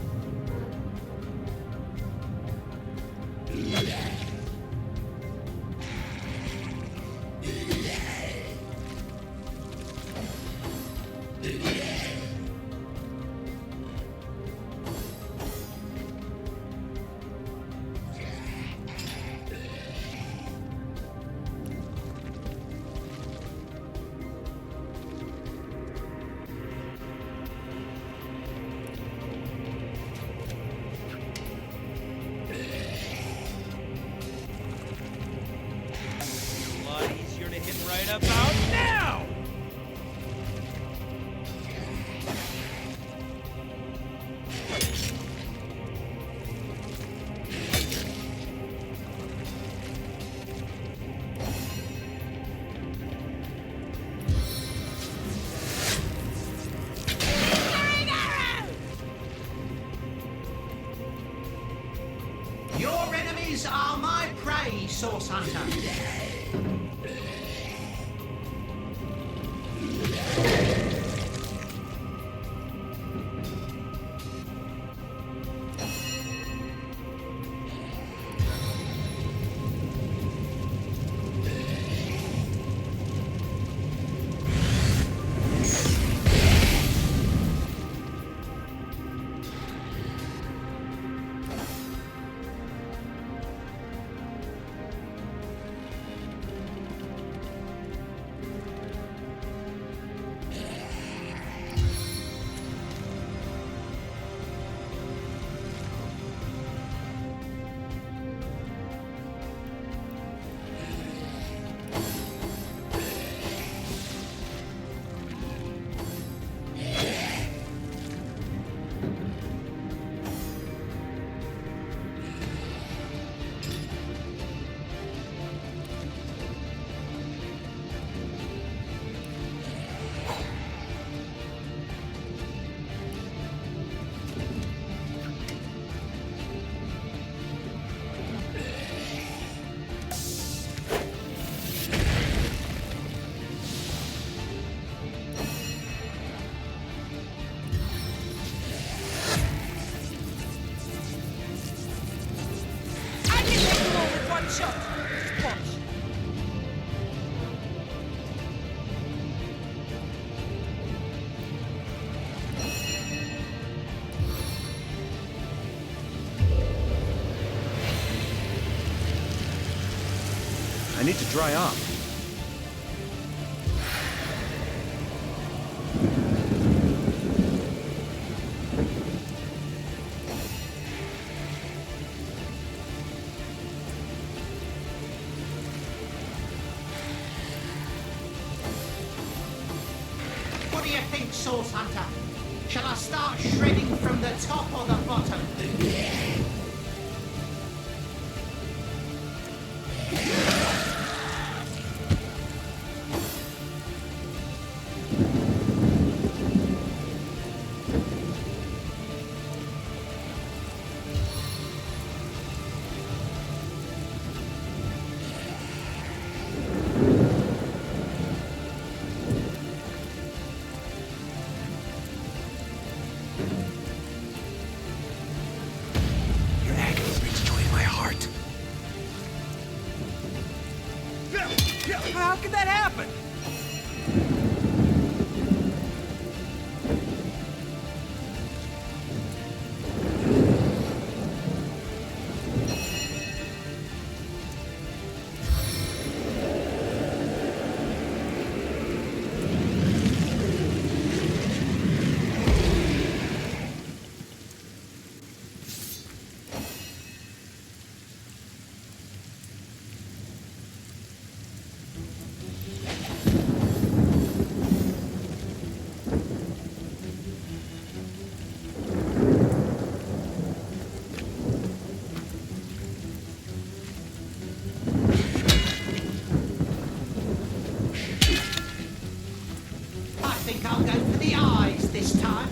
Right about now! Your enemies are my prey, Source Hunter. Shot. Watch. I need to dry off. What do you think, Source Hunter? Shall I start shredding from the top or the bottom? How could that happen? I think I'll go for the eyes this time.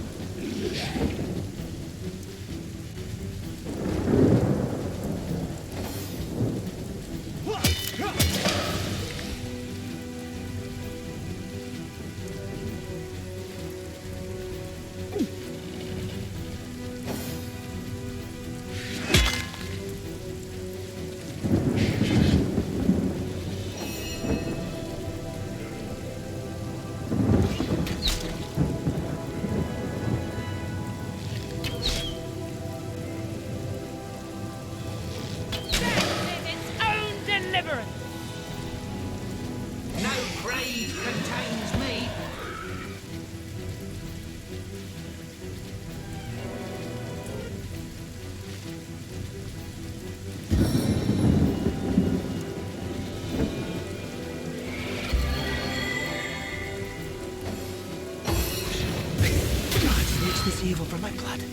this evil from my blood.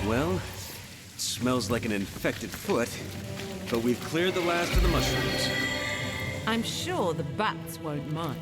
Well, it smells like an infected foot, but we've cleared the last of the mushrooms. I'm sure the bats won't mind.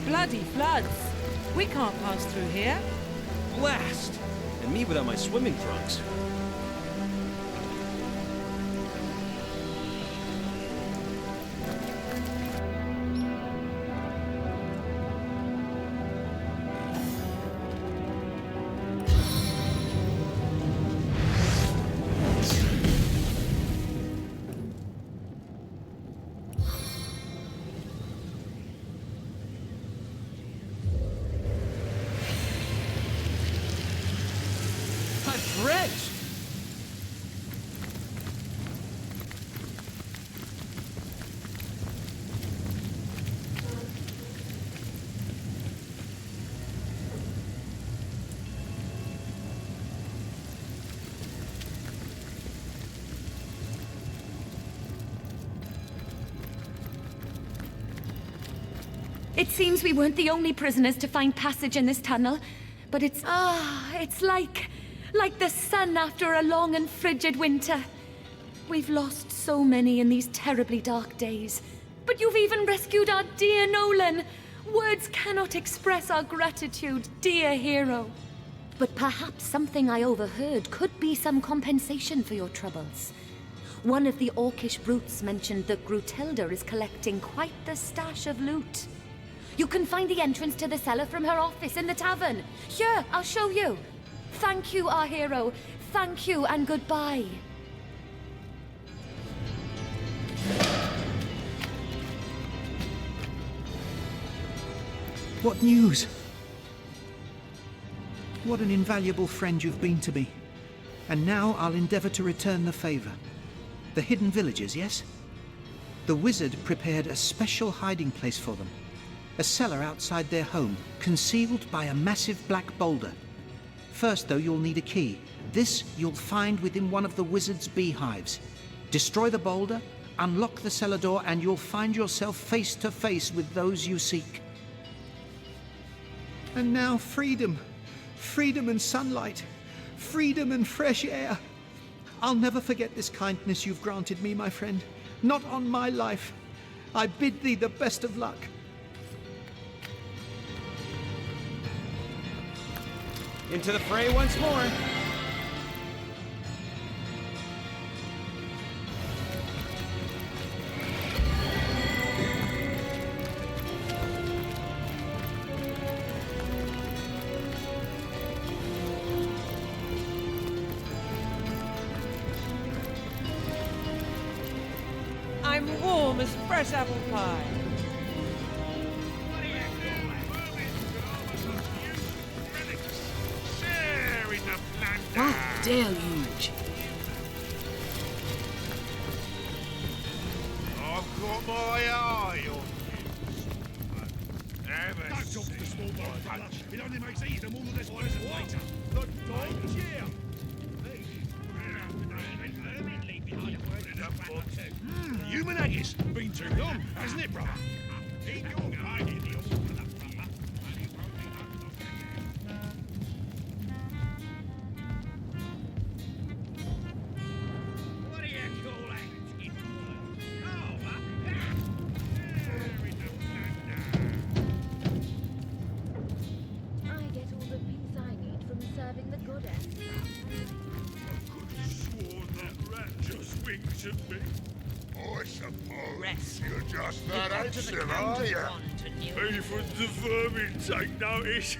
Bloody floods! We can't pass through here. Blast! And me without my swimming trunks. It seems we weren't the only prisoners to find passage in this tunnel, but it's like the sun after a long and frigid winter. We've lost so many in these terribly dark days, but you've even rescued our dear Nolan. Words cannot express our gratitude, dear hero. But perhaps something I overheard could be some compensation for your troubles. One of the Orcish brutes mentioned that Grutilda is collecting quite the stash of loot. You can find the entrance to the cellar from her office in the tavern. Here, I'll show you. Thank you, our hero. Thank you and goodbye. What news? What an invaluable friend you've been to me. And now I'll endeavor to return the favor. The hidden villages, yes? The wizard prepared a special hiding place for them. A cellar outside their home, concealed by a massive black boulder. First, though, you'll need a key. This you'll find within one of the wizard's beehives. Destroy the boulder, unlock the cellar door, and you'll find yourself face to face with those you seek. And now freedom. Freedom and sunlight. Freedom and fresh air. I'll never forget this kindness you've granted me, my friend. Not on my life. I bid thee the best of luck. Into the fray once more. I'm warm as fresh apple pie. What deluge! I've got my eye on you. Don't talk to the small boy, fella. It only makes eating them all the less pleasant later. The dog cheer. Human haggis. Been too long, hasn't it, brother? Keep going. I hear the order. I get all the peace I need from serving the goddess. I could have sworn that rat just winked at me. I suppose you're just that handsome, the are you? Even the vermin take notice.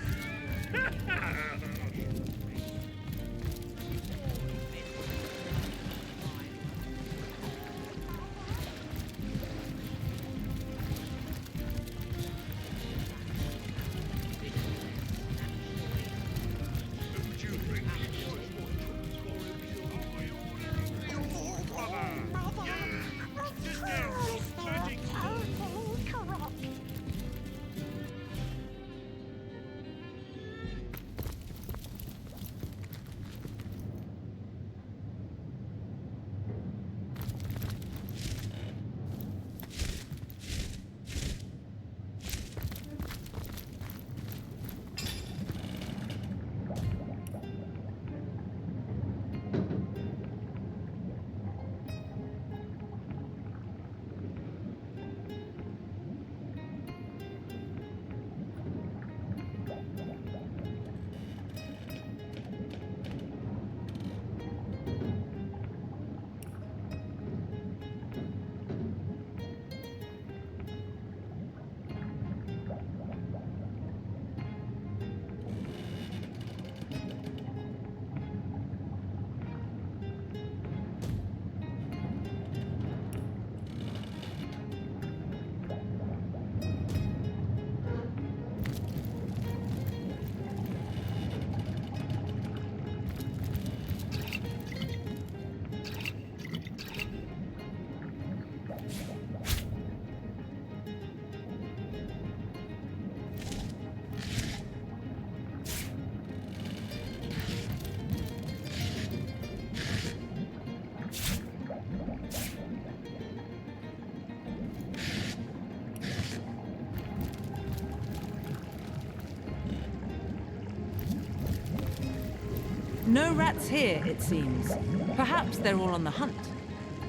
No rats here, it seems. Perhaps they're all on the hunt.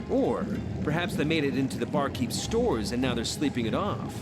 Or perhaps they made it into the barkeep's stores and now they're sleeping it off.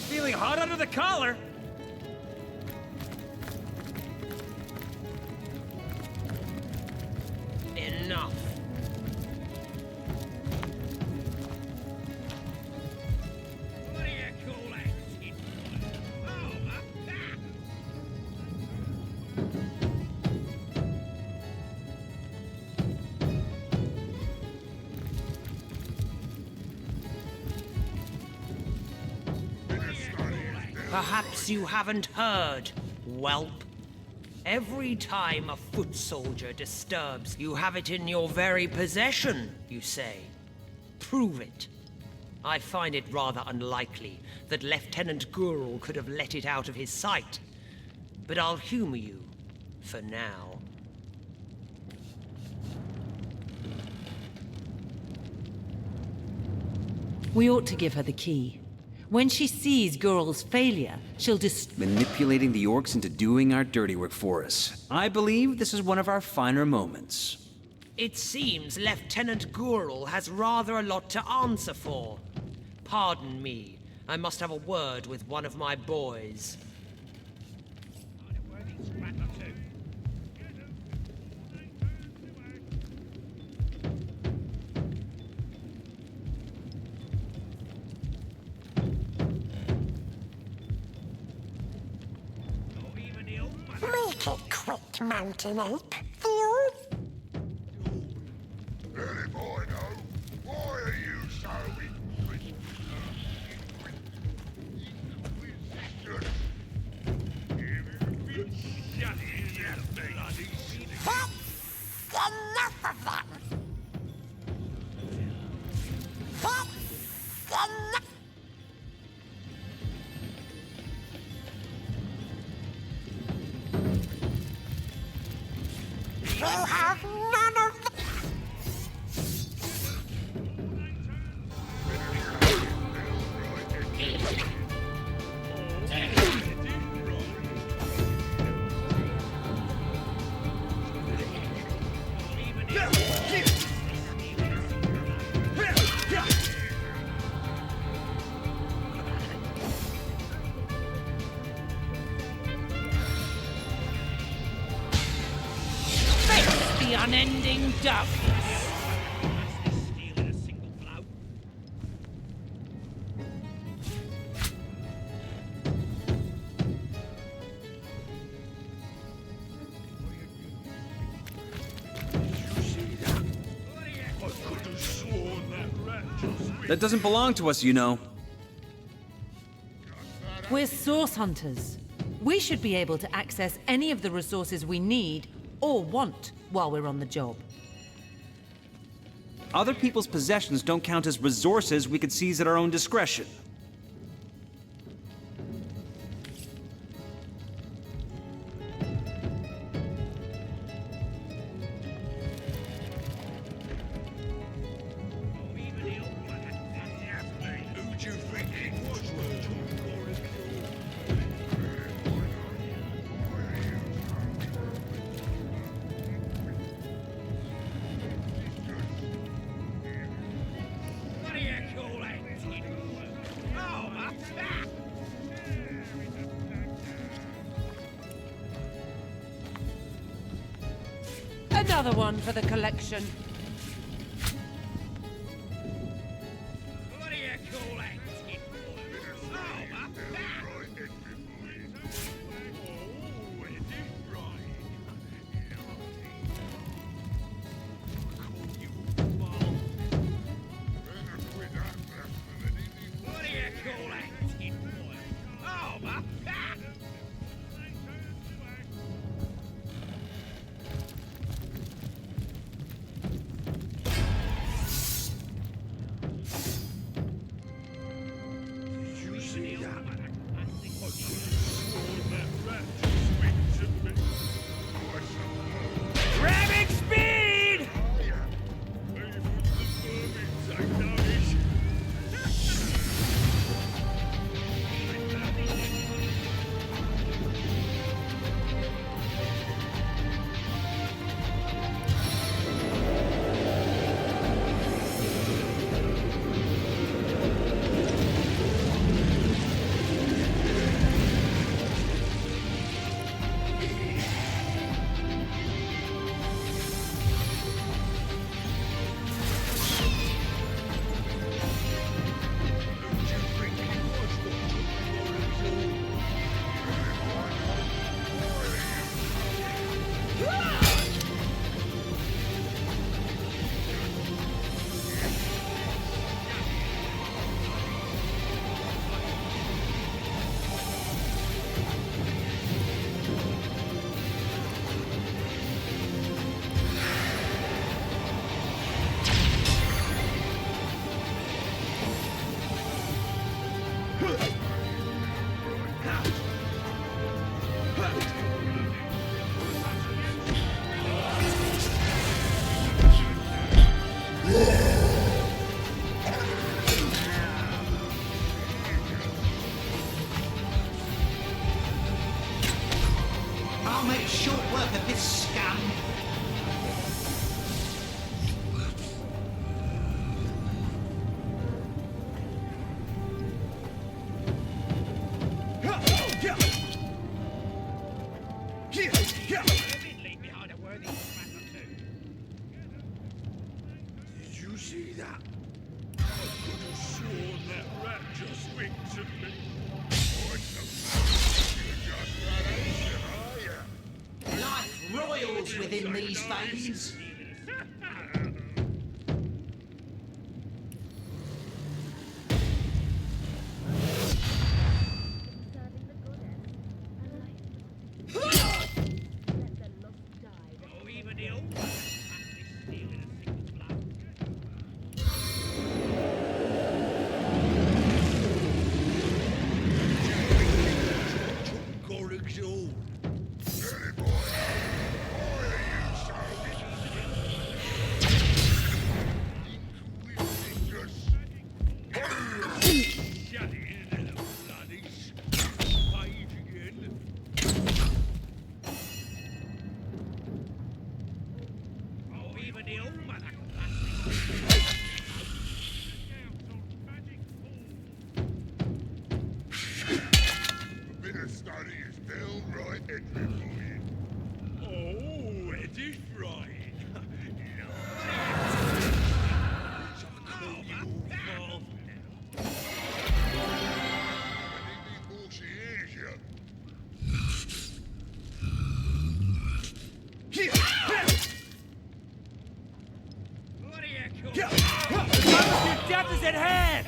Feeling hot under the collar? Enough. What do you call that shit? Oh, my God. Perhaps you haven't heard, whelp. Every time a foot soldier disturbs, you have it in your very possession, you say. Prove it. I find it rather unlikely that Lieutenant Gurul could have let it out of his sight. But I'll humor you, for now. We ought to give her the key. When she sees Gurul's failure, she'll manipulating the orcs into doing our dirty work for us. I believe this is one of our finer moments. It seems Lieutenant Gurul has rather a lot to answer for. Pardon me, I must have a word with one of my boys. Make it quick, mountain ape. Theo? Well, if I know, why are you so That's enough of them. That's enough. You have none of the... Face the unending darkness. That doesn't belong to us, you know. We're source hunters. We should be able to access any of the resources we need or want while we're on the job. Other people's possessions don't count as resources we could seize at our own discretion. Another one for the collection. Ramming speed! I'll make short work of this scam. Did you see that? I could have sworn that rat just winked at me. What's the fuck? You just got Orcin, are ya? goddess within these veins. Death is at hand!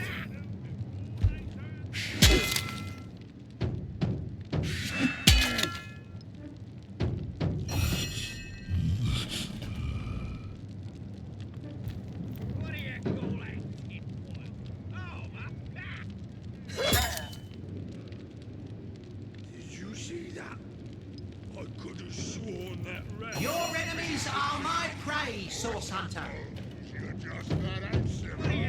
Did you see that? I could have sworn that rat. Your enemies are my prey, Source Hunter. You're just that handsome, are you?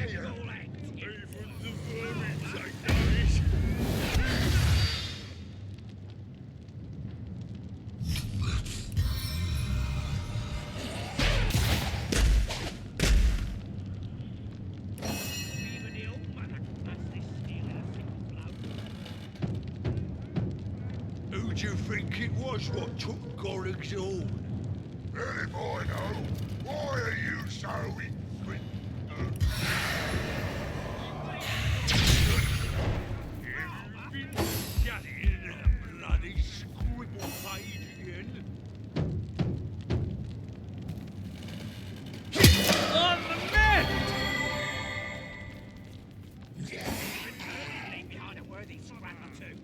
Even the vermin take notice. Who do you think it was what took Gorig's horn? Well, if I know, why are you so Got it in that bloody scribble page again. On the mend! Behind a worthy scrap or two.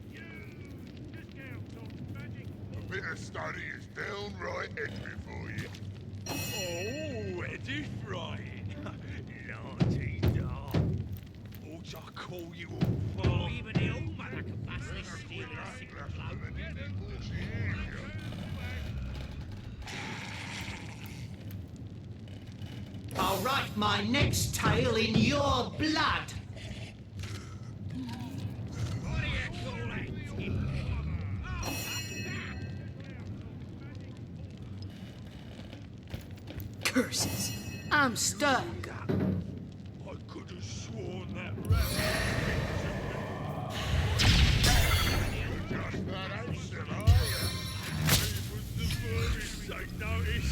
A bit of study is downright entry for you. Oh, Eddie frying. Naughty dog. Ought I call you all far? Even the old man can pass this stealing a sick bloke. I'll write my next tale in your blood. Curses! I'm stuck. I could have sworn that rat. Just that handsome, are you? Even the vermin take notice.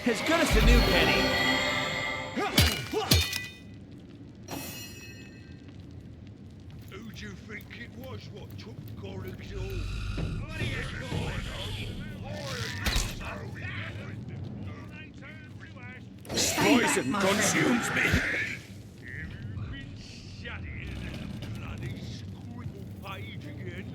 As good as the new penny. Who do you think it was what took Gorig's horn? Poison consumes me. Shut it in that bloody scribble page again.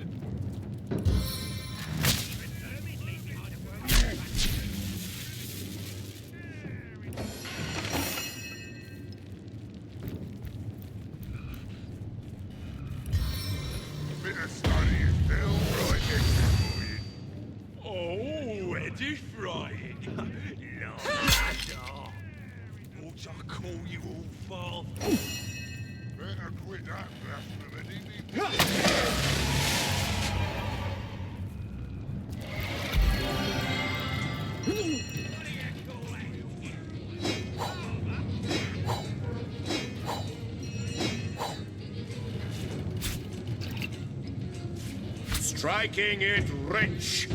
A bit of study is downright entry for you. Oh, Eddie frying. Naughty dog. Ought I call you all father? Better quit that blasphemy. Striking it rich.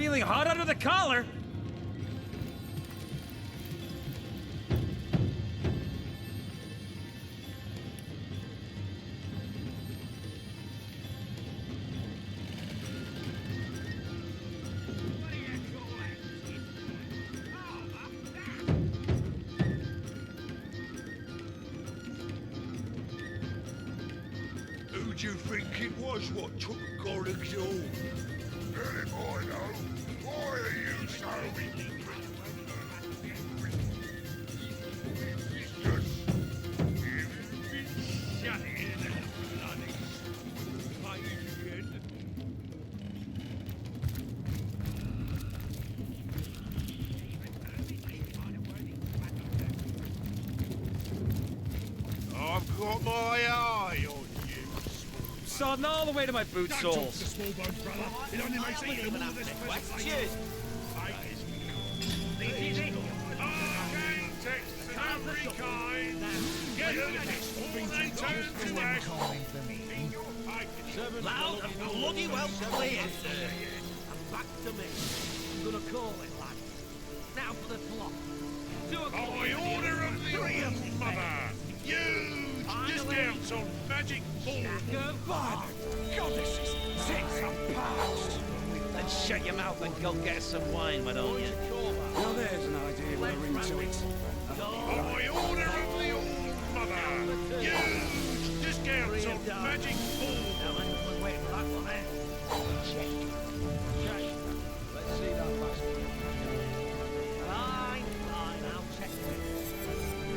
feeling hot under the collar. Who do you think it was what took Gorig's all? If I know, why are you so Shut in, bloody fight again. I've got my eye on you. Sodding all the way to my boot Don't talk to soles. the small bones, brother. It only makes it even more this Question. Loud and bloody well clear, sir. And back to me. I'm gonna call it, lad. Now for the plot. 2 o'clock. By order of the Old Mother, huge discounts on magic balls. goddesses, tits and past. Then shut your mouth and go get us some wine, why don't you? Now there's an idea with a ring to it. By order of the Old Mother, huge discounts on magic balls. Wait for that one, eh? Check. Let's see that last Fine, I'll check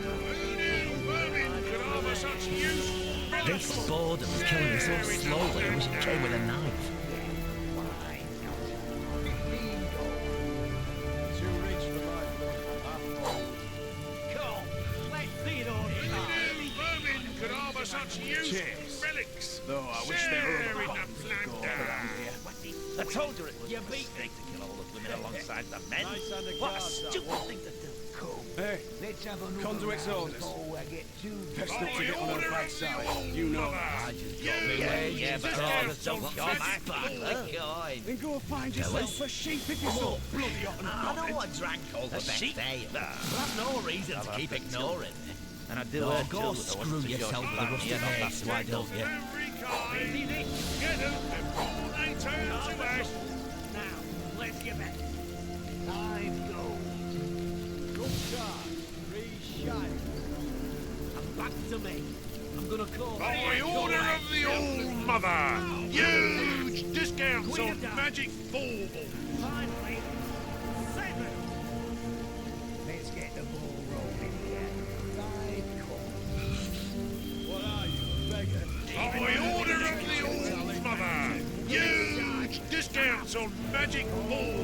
Who knew vermin could harbour such use? This boredom is killing me so slowly, I wish it came with a knife. Too rich for my blood. Come, let's see it all Who knew vermin could harbour such use? Relics. Though I wish there were Sharing other the bombs to go plunder. around here. I told her it was a mistake to kill all the women alongside the men. Nice under What a guard, that stupid one. thing to do. Hey, Let's have another conduit's round orders. before I get too Best not to get on her bad side. You know. Yeah, but orders don't go my back. Then go find yourself a sheep if you're so bloody hot and I bothered. know I drank all the best ale. That's no reason to keep ignoring it. And I do her go screw yourself with a rusty mace, why don't you? Every kind. Get them before they turn to ash. Now, let's get back. time goes. Good charge. 3 shy. And back to me. I'm gonna call By order of the Old Mother, huge discounts on magic baubles. Finally, 7. Let's get the ball rolling here. 5 coins. What are you, a beggar? By order of the Old Mother, huge discounts on magic baubles.